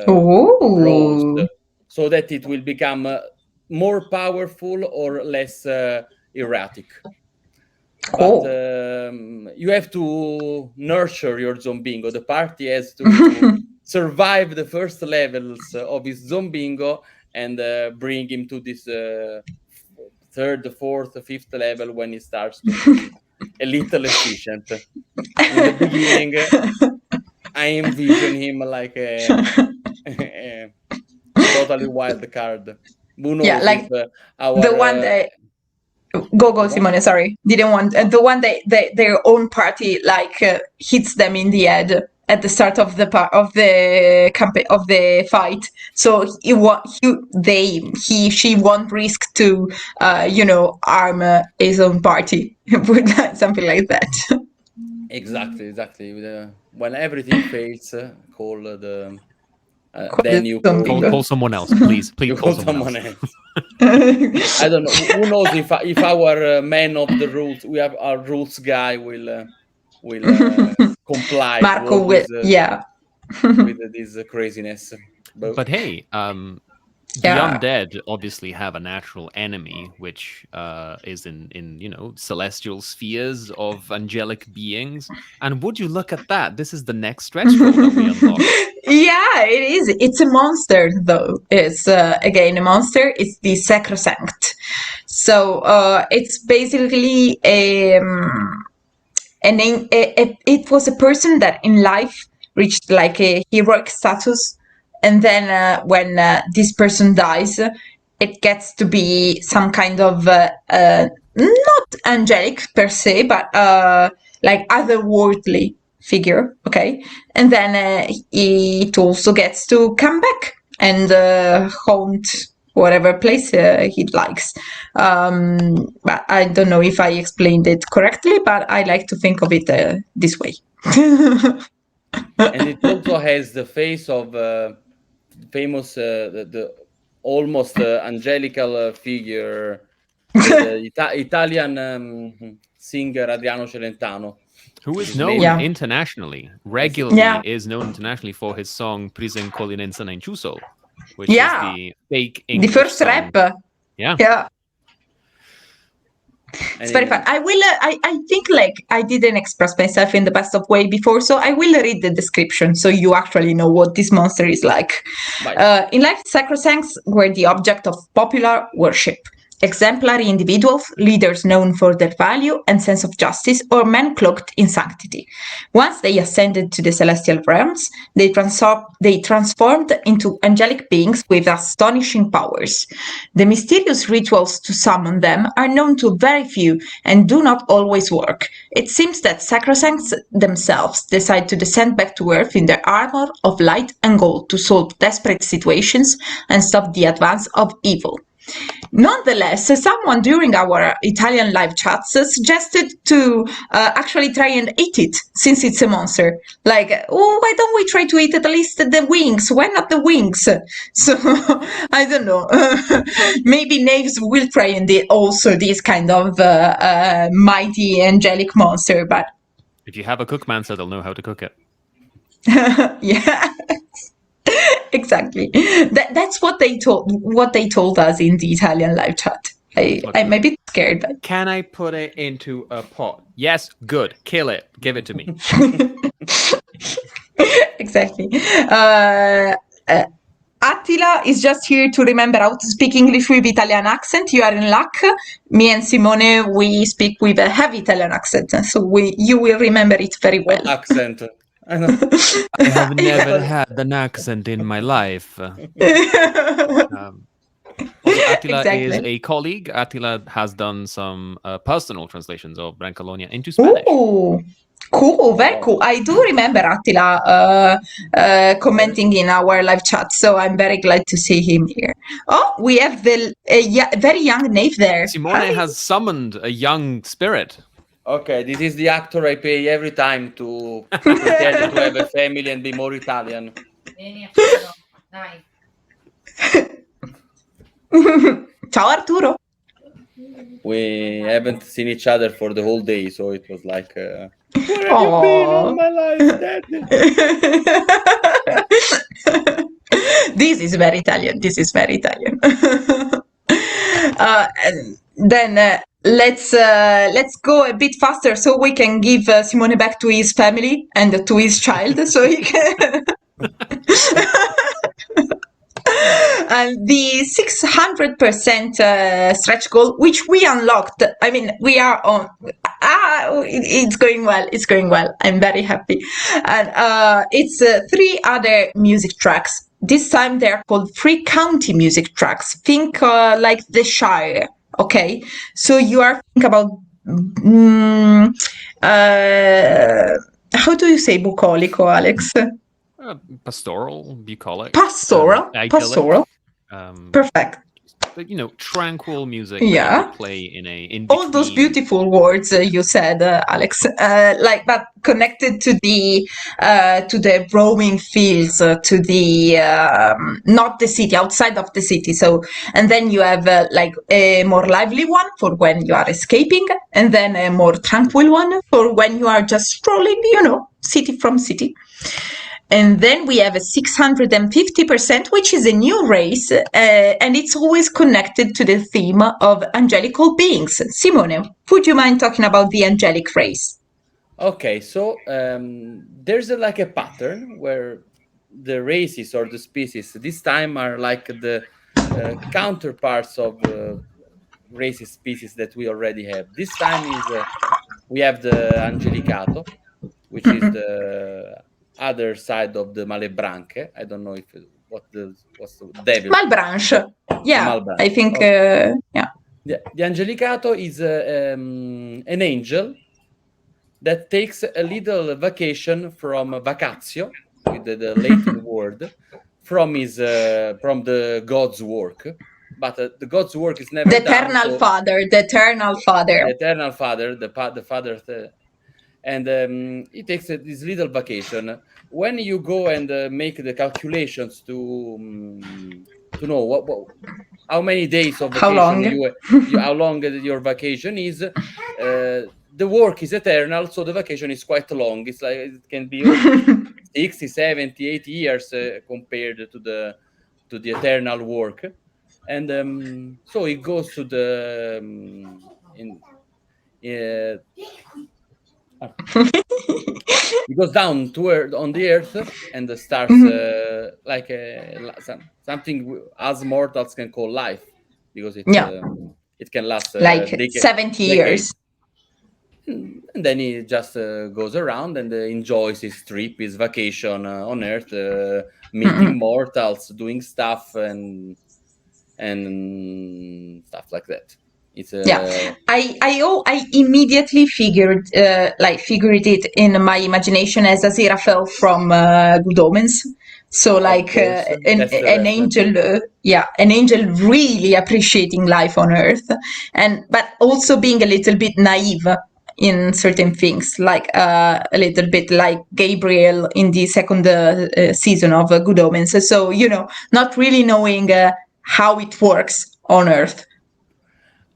roast, so that it will become more powerful or less erratic. But you have to nurture your zombingo. The party has to survive the first levels of his zombingo and bring him to this third, fourth, fifth level when he starts to be a little efficient. In the beginning, I envision him like a totally wild card. Who knows,
yeah, like
if our
the one that go Simone, sorry, didn't want the one that their own party like hits them in the head at the start of the fight, so she won't risk to harm his own party with something like that.
Exactly. When everything fails, call the
Call
then
the
you
zombie.
Call someone else, please. Please
you
call
call
someone else.
I don't know. Who knows if our man of the rules, we have our rules guy, will comply to
Marco
all
will,
this,
yeah.
with this craziness.
But hey, The
Yeah.
undead obviously have a natural enemy, which is in celestial spheres of angelic beings. And would you look at that? This is the next stretch goal that we unlock.
Yeah, it is. It's a monster, though. It's again a monster. It's the sacrosanct. So it's basically it was a person that in life reached like a heroic status, and then when this person dies, it gets to be some kind of not angelic per se, but like otherworldly figure. Okay, and then it also gets to come back and haunt whatever place he likes. But I don't know if I explained it correctly, but I like to think of it this way.
And it also has the face of famous, the almost angelical figure, the Italian singer Adriano Celentano.
Who is known
Yeah.
internationally, regularly
Yeah.
is known internationally for his song Prisen Collinenza in Ciuso, which
Yeah.
is the fake
The
English
first
song.
rap.
Yeah.
Yeah.
And
It's very fun. I will. I think like I didn't express myself in the best of way before, so I will read the description so you actually know what this monster is like. In life, sacrosancts were the object of popular worship. Exemplary individuals, leaders known for their value and sense of justice, or men cloaked in sanctity. Once they ascended to the celestial realms, they transformed into angelic beings with astonishing powers. The mysterious rituals to summon them are known to very few and do not always work. It seems that sacrosancts themselves decide to descend back to earth in their armor of light and gold to solve desperate situations and stop the advance of evil. Nonetheless, someone during our Italian live chats suggested to actually try and eat it, since it's a monster. Like, oh, why don't we try to eat at least the wings? Why not the wings? So, I don't know. Maybe Knaves will try and eat also this kind of mighty angelic monster, but...
If you have a cookmancer, they'll know how to cook it.
Yeah. Exactly. That's what they told us in the Italian live chat. I'm a bit scared. But...
Can I put it into a pot? Yes, good. Kill it. Give it to me.
Exactly. Attila is just here to remember how to speak English with Italian accent. You are in luck. Me and Simone, we speak with a heavy Italian accent, so you will remember it very well.
What accent?
I have never had an accent in my life. Attila is a colleague. Attila has done some personal translations of Brancalonia into Spanish.
Ooh, cool, very cool. I do remember Attila commenting in our live chat, so I'm very glad to see him here. Oh, we have the very young Knave there.
Simone has summoned a young spirit.
Okay, this is the actor I pay every time to pretend to have a family and be more Italian.
Ciao Arturo.
We haven't seen each other for the whole day, so it was like, where have you been all my life, Daddy?
This is very Italian. This is very Italian. And then let's go a bit faster so we can give Simone back to his family and to his child, so he can. And the 600% stretch goal, which we unlocked. I mean, we are on. It's going well. It's going well. I'm very happy. And it's 3 other music tracks. This time they're called free county music tracks. Think like the Shire. Okay, so you are thinking about how do you say bucolico, Alex?
Pastoral, bucolic.
Pastoral. Perfect.
But, tranquil music.
Yeah.
That you play in
all those beautiful words you said, Alex, but connected to the roaming fields, to the not the city, outside of the city. So, and then you have like a more lively one for when you are escaping, and then a more tranquil one for when you are just strolling, city from city. And then we have a 650%, which is a new race, and it's always connected to the theme of angelical beings. Simone, would you mind talking about the angelic race?
Okay, so there's like a pattern where the races or the species this time are like the counterparts of races species that we already have. This time is we have the Angelicato, which is the other side of the Malebranche. I don't know if what's the devil.
Malebranche. Yeah,
Malebranche.
I think.
Okay.
Yeah.
The Angelicato is an angel that takes a little vacation from vacatio, with the Latin word, from the God's work. But the God's work is never
The
done.
eternal father, the eternal father.
The eternal father, the father, and he takes this little vacation. When you go and make the calculations to know what how many days of
How
vacation
long?
how long your vacation is, the work is eternal, so the vacation is quite long. It's like it can be 60, 70, 80 years compared to the eternal work. And so it goes to the it goes down to earth, on the earth, and starts like something as mortals can call life, because it can last
like 70 years.
And then he just goes around and enjoys his trip, his vacation on earth, meeting mortals, doing stuff and stuff like that. It's
I immediately figured it in my imagination as Aziraphale from Good Omens. So like an angel, an angel really appreciating life on Earth, but also being a little bit naive in certain things, like a little bit like Gabriel in the second season of Good Omens. So not really knowing how it works on Earth.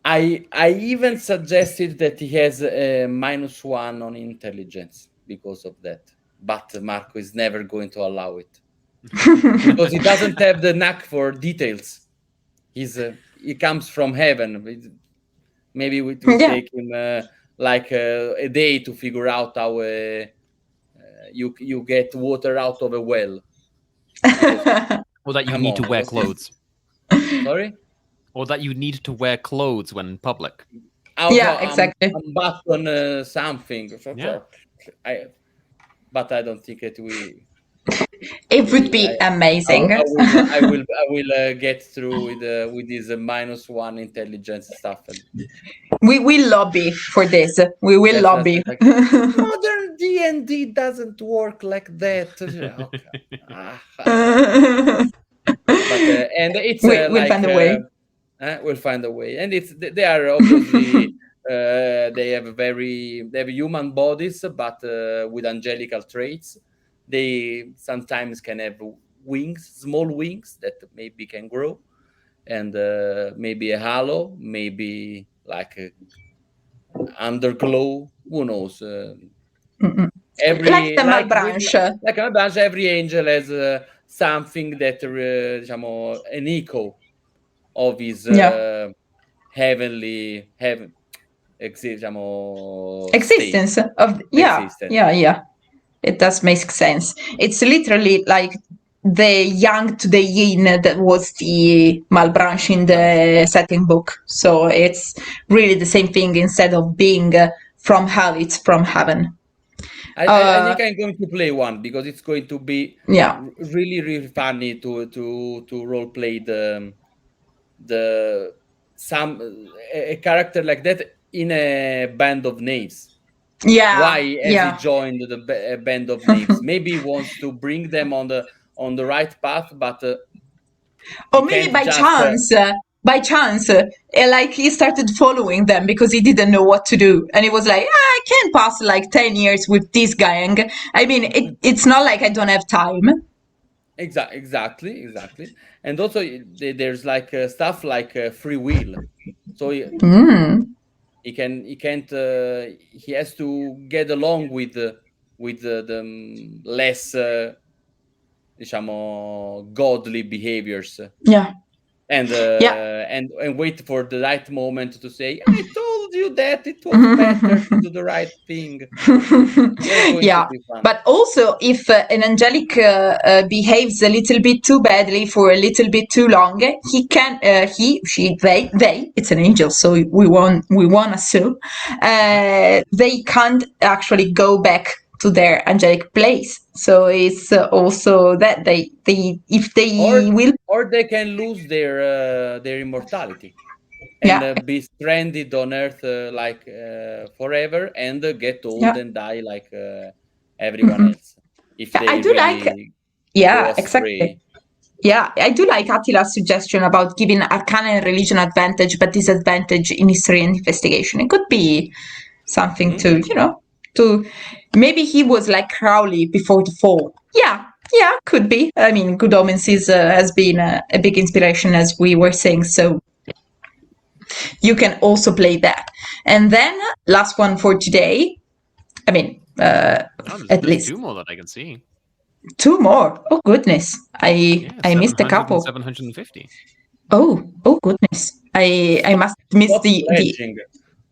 I even suggested that he has a -1 on intelligence because of that, but Marco is never going to allow it because he doesn't have the knack for details. He comes from heaven. Maybe we take him like a day to figure out how you get water out of a well.
Or that you need to wear clothes.
Sorry?
Or that you need to wear clothes when in public.
Exactly.
Unbutton something.
Yeah.
But I don't think it
It would be amazing.
I will get through with this -1 intelligence stuff.
We will lobby for this. We will lobby.
Like, modern D&D doesn't work like that. But and it's
we'll find a way.
We'll find a way, and they are obviously they have human bodies, but with angelical traits. They sometimes can have wings, small wings that maybe can grow, and maybe a halo, maybe like a underglow. Who knows?
Like the Malebranche.
Like a Malebranche, every angel has something that an echo of his heavenly
existence
state.
of yeah. It does make sense. It's literally like the yang to the yin that was the Malebranche in the setting book. So it's really the same thing. Instead of being from hell, it's from heaven.
I think I'm going to play one because it's going to be really, really funny to role play a character like that in a band of knaves. Why has he joined the band of knaves? Maybe he wants to bring them on the right path, but
or maybe by chance. By chance, like he started following them because he didn't know what to do, and he was like, I can't pass like 10 years with this gang. I mean, it's not like I don't have time.
Exactly, and also there's like stuff like free will, so he has to get along with the less diciamo, godly behaviors.
Yeah.
And
Yeah.
and wait for the right moment to say, I told you that it was better to do the right thing. They're going
Yeah.
to be fun.
But also, if an angelic behaves a little bit too badly for a little bit too long, he can, he, she, they, it's an angel, so we won't assume, they can't actually go back to their angelic place. So it's also that they if they will,
or they can lose their immortality and
yeah,
be stranded on Earth like forever, and get old
yeah.
and die like everyone else if
I
they
do like,
really go
yeah, exactly.
astray.
Yeah, I do like Attila's suggestion about giving arcana and religion advantage, but disadvantage in history and investigation. It could be something to, to maybe he was like Crowley before the fall. Yeah, could be. I mean, Good Omens has been a big inspiration, as we were saying, so you can also play that. And then, last one for today. I mean, at
there's
least
2 more that I can see.
2 more. Oh goodness, I missed a
700
couple.
and 750.
Oh goodness, I must miss
Stop
the
pledging.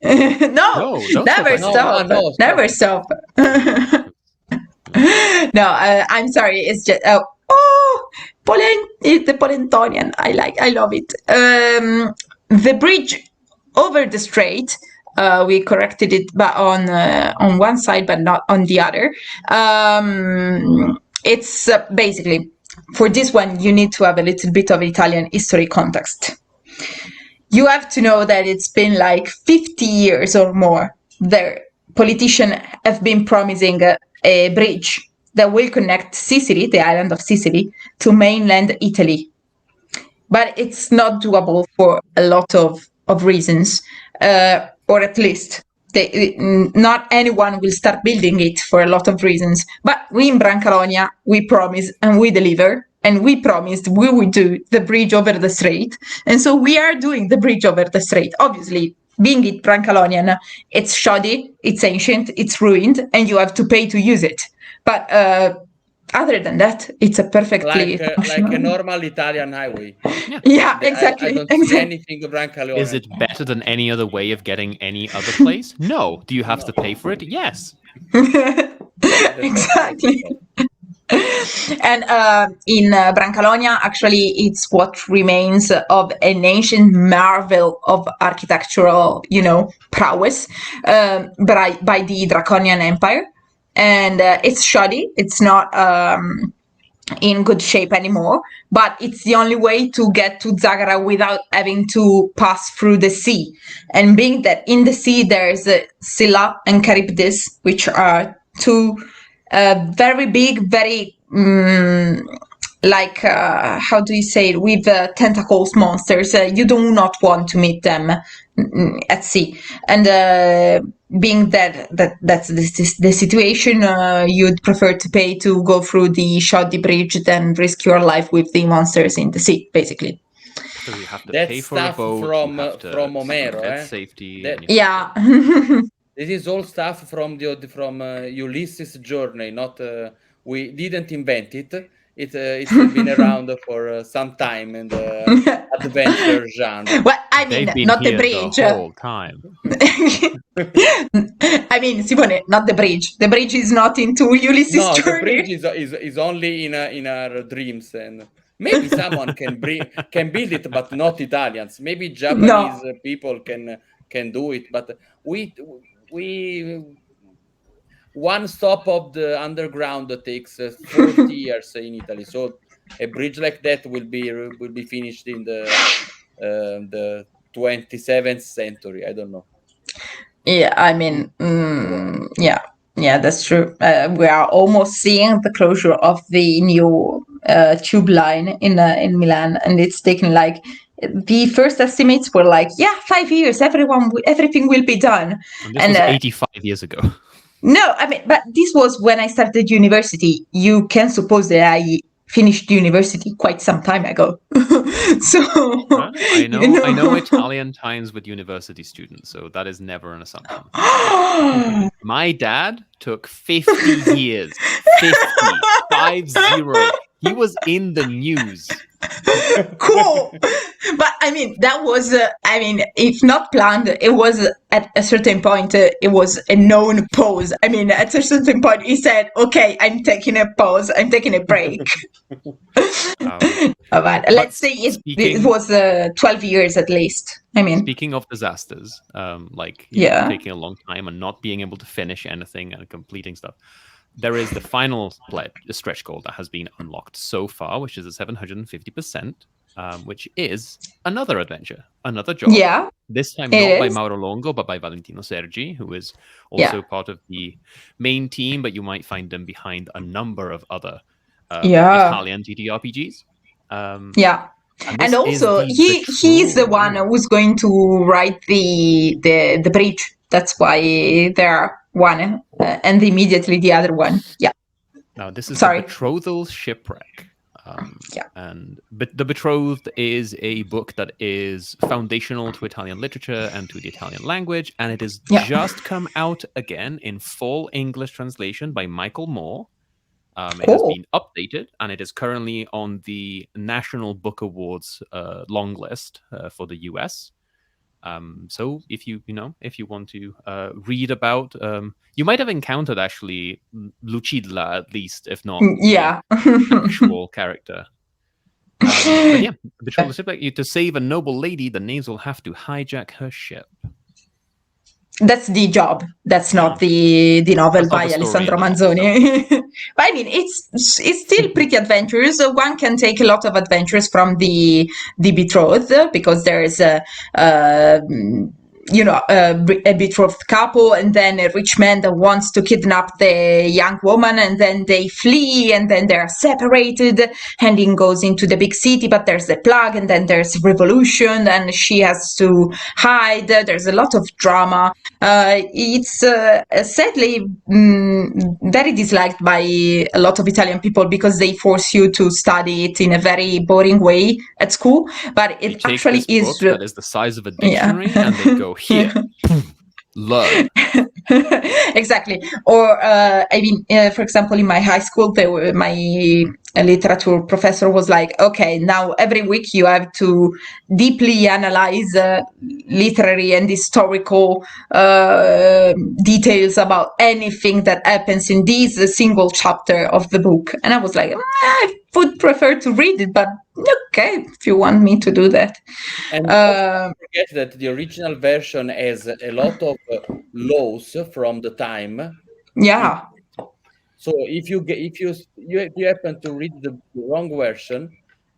no,
don't
never
stop.
stop,
No,
never stop. No, I'm sorry. It's just the Polentonian. I love it. The bridge over the strait. We corrected it, but on one side, but not on the other. It's basically, for this one, you need to have a little bit of Italian history context. You have to know that it's been like 50 years or more. The politicians have been promising a bridge that will connect Sicily, the island of Sicily, to mainland Italy. But it's not doable for a lot of reasons, or at least not anyone will start building it for a lot of reasons. But we in Brancalonia, we promise and we deliver. And we promised we would do the bridge over the strait. And so we are doing the bridge over the strait. Obviously, being it Brancalonian, it's shoddy, it's ancient, it's ruined, and you have to pay to use it. But other than that, it's a perfectly
like a normal Italian highway.
Yeah, exactly.
I don't see anything Brancalonia.
Is it better than any other way of getting any other place? No. Do you have to pay for it? Yes.
Exactly. And in Brancalonia, actually, it's what remains of an ancient marvel of architectural, prowess by the Draconian Empire. And it's shoddy. It's not in good shape anymore, but it's the only way to get to Zagara without having to pass through the sea. And being that in the sea there's Scylla and Charybdis, which are two very big, very how do you say it, with tentacles monsters. You do not want to meet them at sea. And being that's the situation, you'd prefer to pay to go through the shoddy bridge than risk your life with the monsters in the sea, basically.
So you have to
That's
pay for a
stuff
boat,
from Omero,
safety.
Yeah.
This is all stuff from Ulysses' journey. Not we didn't invent it. It's been around for some time in the adventure genre.
Well, I mean, not the bridge.
The whole time.
I mean, Simone, not the bridge. The bridge is not into Ulysses' journey.
The bridge is only in our dreams, and maybe someone can build it, but not Italians. Maybe Japanese people can do it, but we one stop of the underground takes 40 years in Italy. So a bridge like that will be finished in the 27th century. I don't know.
Yeah, I mean, yeah, that's true. We are almost seeing the closure of the new tube line in Milan, and it's taken like, the first estimates were like, 5 years, everything will be done.
And this was 85 years ago.
No, I mean, but this was when I started university. You can suppose that I finished university quite some time ago. So
I know Italian times with university students, so that is never an assumption. My dad took 50 years, 50, He was in the news.
Cool. But I mean, that was, if not planned, it was at a certain point, it was a known pause. I mean, at a certain point, he said, okay, I'm taking a pause, I'm taking a break. But let's say it was 12 years at least. I mean,
speaking of disasters, like taking a long time and not being able to finish anything and completing stuff, there is the final stretch goal that has been unlocked so far, which is a 750%, which is another adventure, another job.
Yeah.
This time not by Mauro Longo, but by Valentino Sergi, who is also part of the main team, but you might find them behind a number of other Italian TTRPGs.
And also he's the one who's going to write the bridge. That's why they're one and immediately the other one. Yeah.
Now this is the Betrothal Shipwreck. And The Betrothed is a book that is foundational to Italian literature and to the Italian language, and it has just come out again in full English translation by Michael Moore. It has been updated, and it is currently on the National Book Awards long list for the US. So if you want to read about, you might have encountered actually Lucidla, at least, if not the actual character. But yeah, Betrothal Shipwreck. To save a noble lady, the knaves will have to hijack her ship.
That's the job. That's not the novel by Alessandro Manzoni. But I mean, it's still pretty adventurous. One can take a lot of adventures from the Betrothed, because there is a betrothed couple, and then a rich man that wants to kidnap the young woman, and then they flee, and then they're separated, and he goes into the big city, but there's a plague, and then there's revolution, and she has to hide. There's a lot of drama. It's sadly very disliked by a lot of Italian people, because they force you to study it in a very boring way at school, but it actually is
that is the size of a dictionary, and they go, here, learn.
Exactly. Or for example, in my high school, my literature professor was like, okay, now every week you have to deeply analyze literary and historical details about anything that happens in this single chapter of the book. And I was like, I would prefer to read it, but okay, if you want me to do that.
And don't forget that the original version has a lot of laws from the time.
Yeah.
So if you happen to read the wrong version,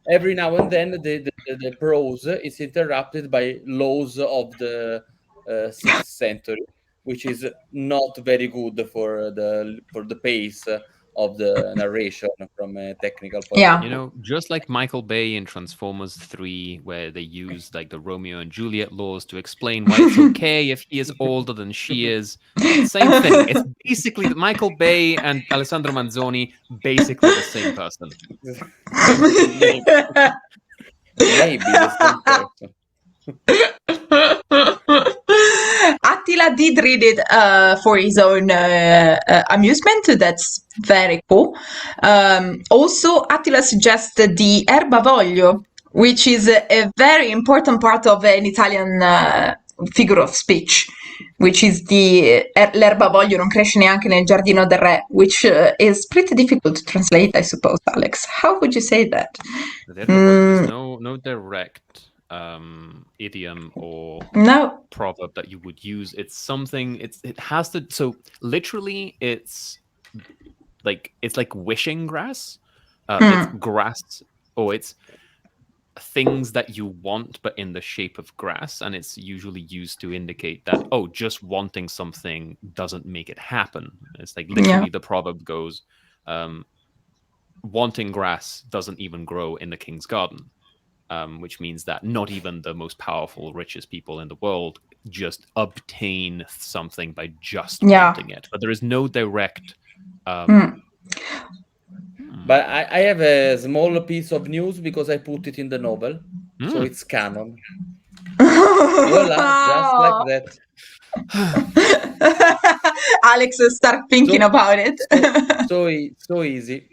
every now and then the prose is interrupted by laws of the 6th century, which is not very good for the pace of the narration from a technical point of view.
Just like Michael Bay in Transformers 3, where they use like the Romeo and Juliet laws to explain why it's okay if he is older than she is. Same thing. It's basically Michael Bay and Alessandro Manzoni, basically the same person.
Maybe the same person.
Attila did read it for his own amusement. That's very cool. Also, Attila suggested the erba voglio, which is a very important part of an Italian figure of speech, which is l'erba voglio non cresce neanche nel giardino del re, which is pretty difficult to translate, I suppose. Alex, how would you say that?
There's no direct idiom or proverb that you would use. It's something. It has to. So literally, it's like wishing grass. It's grass, or it's things that you want, but in the shape of grass, and it's usually used to indicate that just wanting something doesn't make it happen. It's like literally the proverb goes, wanting grass doesn't even grow in the king's garden. Which means that not even the most powerful, richest people in the world just obtain something by just wanting it. But there is no direct...
But I have a small piece of news because I put it in the novel. So it's canon. Voila, just like
that. Alex, start thinking about it.
So easy.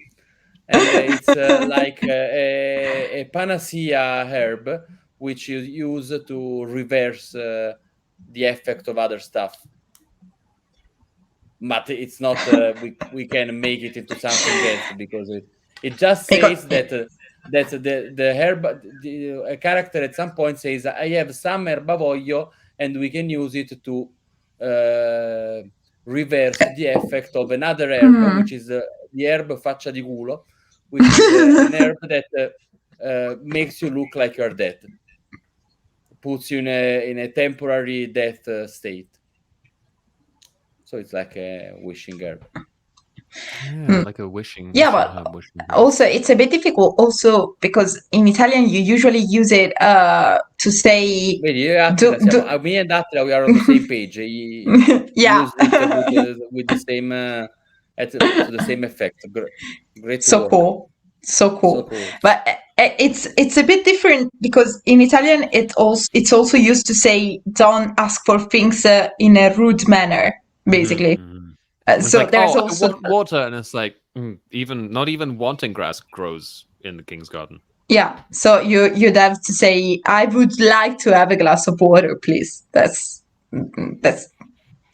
and it's like a panacea herb which you use to reverse the effect of other stuff. But it's not we can make it into something else, because it just says that the herb, a character at some point says, I have some erbavoglio, and we can use it to reverse the effect of another herb, which is the herb faccia di culo, which is an herb that makes you look like you're dead, puts you in a temporary death state. So it's like a wishing herb.
Yeah, like a wishing.
Yeah, but also it's a bit difficult also because in Italian you usually use it to say...
Me and Attila, we are on the same page.
Yeah.
Use it with the same to the same effect. Great
so cool. So cool. But it's a bit different because in Italian it's also used to say don't ask for things in a rude manner, basically. So
like,
there's
I
also
want water, and it's like not even wanting grass grows in the King's Garden.
Yeah, so you'd have to say, I would like to have a glass of water, please. That's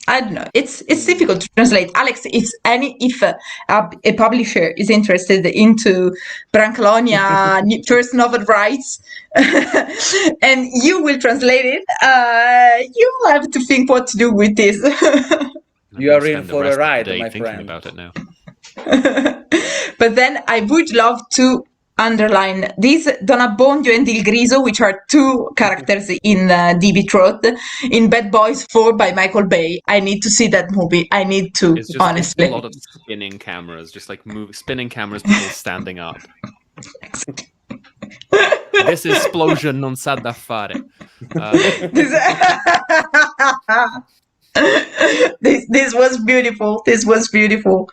I don't know. It's difficult to translate. Alex, if a publisher is interested into Brancalonia first novel rights, and you will translate it, you will have to think what to do with this.
You are in for a ride, my friend.
About it now.
But then I would love to underline these Don Abbondio and Il Griso, which are two characters in The Betrothed, in Bad Boys 4 by Michael Bay. I need to see that movie. I need to, honestly.
It's a lot of spinning cameras, just like spinning cameras, people standing up. This explosion non sa da fare.
This was beautiful. This was beautiful.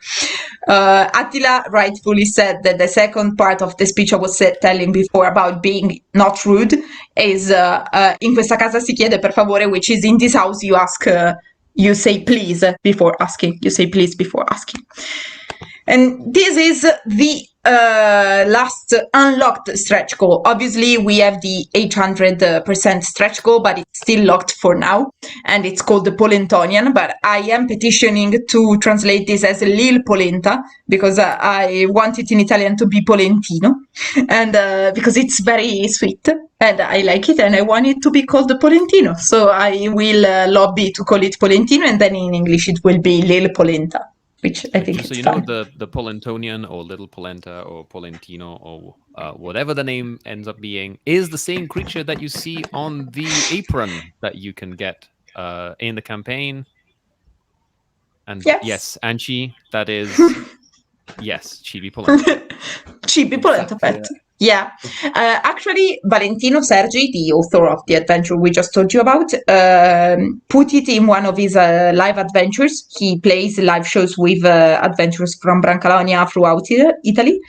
Attila rightfully said that the second part of the speech I was telling before about being not rude is in questa casa si chiede per favore, which is in this house you ask, you say please before asking. You say please before asking. And this is the last unlocked stretch goal. Obviously, we have the 800% stretch goal, but it's still locked for now. And it's called the Polentonian. But I am petitioning to translate this as Lil Polenta, because I want it in Italian to be Polentino. And because it's very sweet. And I like it, and I want it to be called the Polentino. So I will lobby to call it Polentino, and then in English it will be Lil Polenta. Which I think
so
it's
know the Polentonian or Little Polenta or Polentino or whatever the name ends up being is the same creature that you see on the apron that you can get in the campaign. And yes, Anchi, that is yes, Chibi Polenta.
Chibi Polenta pet. Yeah. Actually, Valentino Sergi, the author of the adventure we just told you about, put it in one of his live adventures. He plays live shows with adventures from Brancalonia throughout Italy.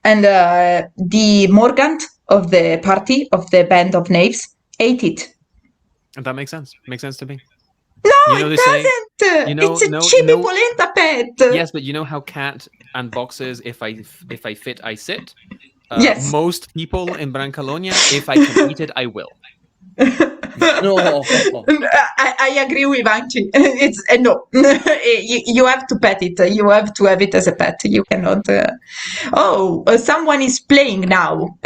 And the Morgante of the party, of the band of knaves, ate it.
And that makes sense. Makes sense to me.
No, it doesn't. It's a Chibi Polenta pet.
Yes, but you know how cat and boxes, if I fit, I sit?
Yes.
Most people in Brancalonia, if I can eat it, I will.
No.
I agree with Anchi. It's no. You have to pet it. You have to have it as a pet. You cannot. Someone is playing now.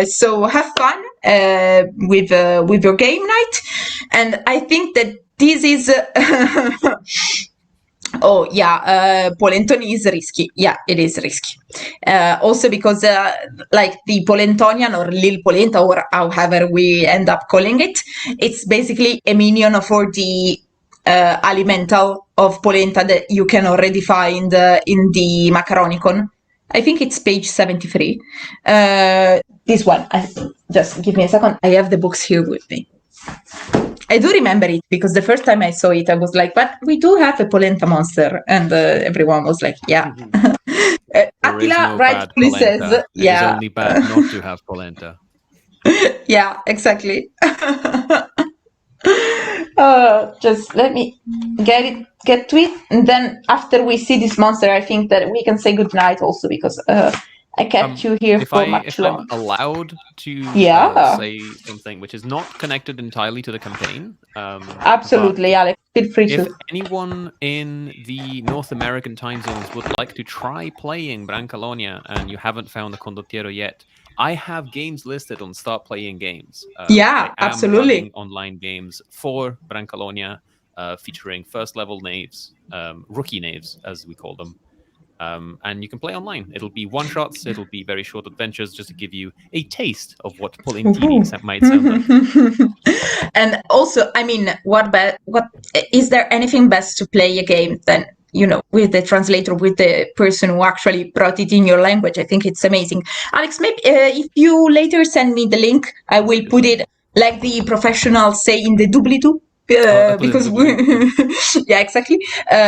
So have fun with your game night. And I think that this is. Polentoni is risky. Yeah, it is risky. Also because like the Polentonian or Lil Polenta or however we end up calling it, it's basically a minion for the alimental of Polenta that you can already find in the Macaronicon. I think it's page 73. This one. Just give me a second. I have the books here with me. I do remember it because the first time I saw it, I was like, but we do have a polenta monster. And everyone was like, yeah. Attila rightfully says,
yeah. It's only bad not to have polenta.
Yeah, exactly. Just let me get to it, and then after we see this monster, I think that we can say goodnight also, because I kept you here for much long.
I'm allowed to
Yeah.
say something which is not connected entirely to the campaign.
Absolutely, Alex. Feel free
If
to.
anyone in the North American time zones would like to try playing Brancalonia and you haven't found the Condottiero yet, I have games listed on Start Playing Games.
Yeah,
I am
absolutely.
running online games for Brancalonia, featuring first level knaves, rookie knaves, as we call them. And you can play online. It'll be one shots. It'll be very short adventures, just to give you a taste of what Polentini might sound like.
And also, I mean, what is there anything best to play a game than, you know, with the translator, with the person who actually brought it in your language? I think it's amazing. Alex, maybe if you later send me the link, I will put it like the professionals say in the doobly-doo. Because yeah, exactly,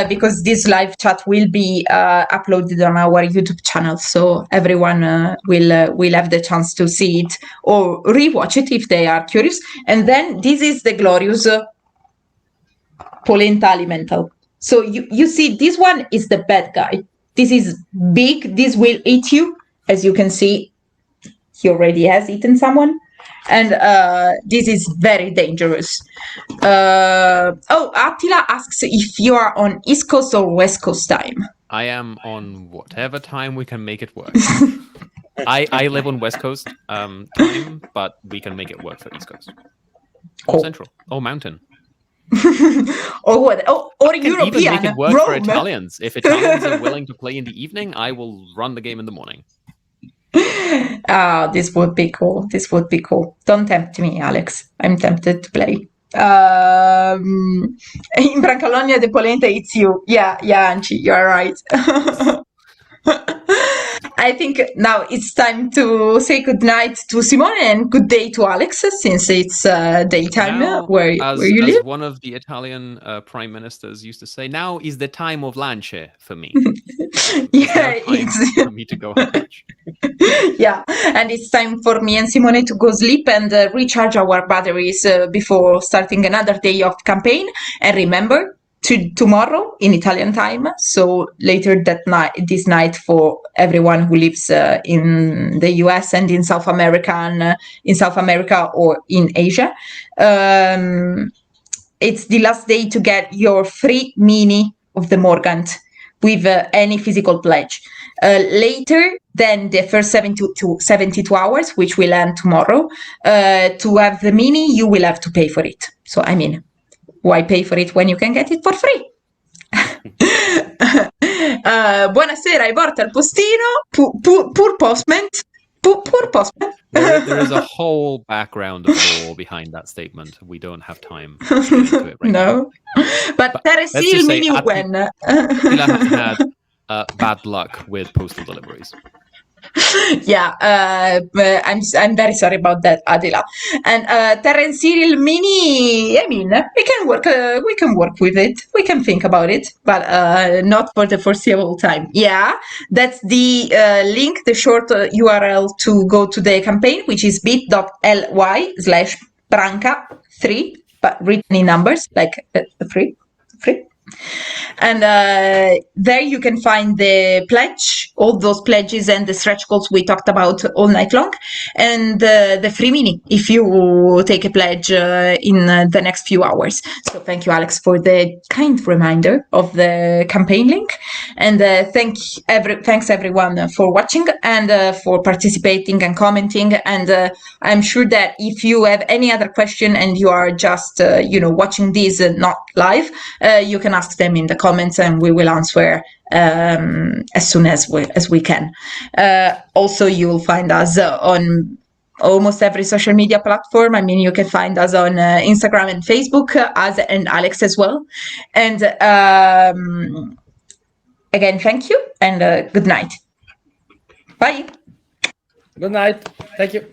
because this live chat will be uploaded on our YouTube channel, so everyone will have the chance to see it or rewatch it if they are curious. And then this is the glorious Polenta Alimental. So you see, this one is the bad guy. This is big. This will eat you. As you can see, he already has eaten someone. And this is very dangerous. Attila asks if you are on East Coast or West Coast time.
I am on whatever time we can make it work. I live on West Coast time, but we can make it work for East Coast. Or Central. Or Mountain.
Or what? Or European.
Even make it work
Rome.
for Italians. If Italians are willing to play in the evening, I will run the game in the morning.
This would be cool. This would be cool. Don't tempt me, Alex. I'm tempted to play. In Brancalonia, the polenta eats you. Yeah, Anci, you are right. I think now it's time to say goodnight to Simone and good day to Alex, since it's daytime
now,
where you live.
As one of the Italian prime ministers used to say, now is the time of lunch for me.
Yeah,
it's for me to go have lunch.
Yeah, and it's time for me and Simone to go sleep and recharge our batteries before starting another day of campaign. And remember, tomorrow in Italian time, so later this night for everyone who lives in the US and in South America or in Asia, it's the last day to get your free mini of the Morgante with any physical pledge. Later than the first 72 hours, which will end tomorrow, to have the mini, you will have to pay for it. So, I mean, why pay for it when you can get it for free? Buonasera, I porto al postino. Poor postman. Poor postman.
There is a whole background of lore behind that statement. We don't have time to get into it right now.
But Teresil mini when.
Attila has had bad luck with postal deliveries.
Yeah, I'm very sorry about that, Adila. And Terence Cyril Mini, I mean, we can work with it. We can think about it, but not for the foreseeable time. Yeah, that's the link, the short URL to go to the campaign, which is bit.ly/Branca3, but written in numbers, like free. And there you can find the pledge, all those pledges and the stretch goals we talked about all night long, and the free mini if you take a pledge in the next few hours. So thank you, Alex, for the kind reminder of the campaign link, and thanks everyone for watching and for participating and commenting. And I'm sure that if you have any other question and you are just watching this not live, you can ask them in the comments and we will answer as soon as we can. Also, you will find us on almost every social media platform. I mean, you can find us on Instagram and Facebook, us and Alex as well. And again, thank you and good night. Bye.
Good night. Thank you.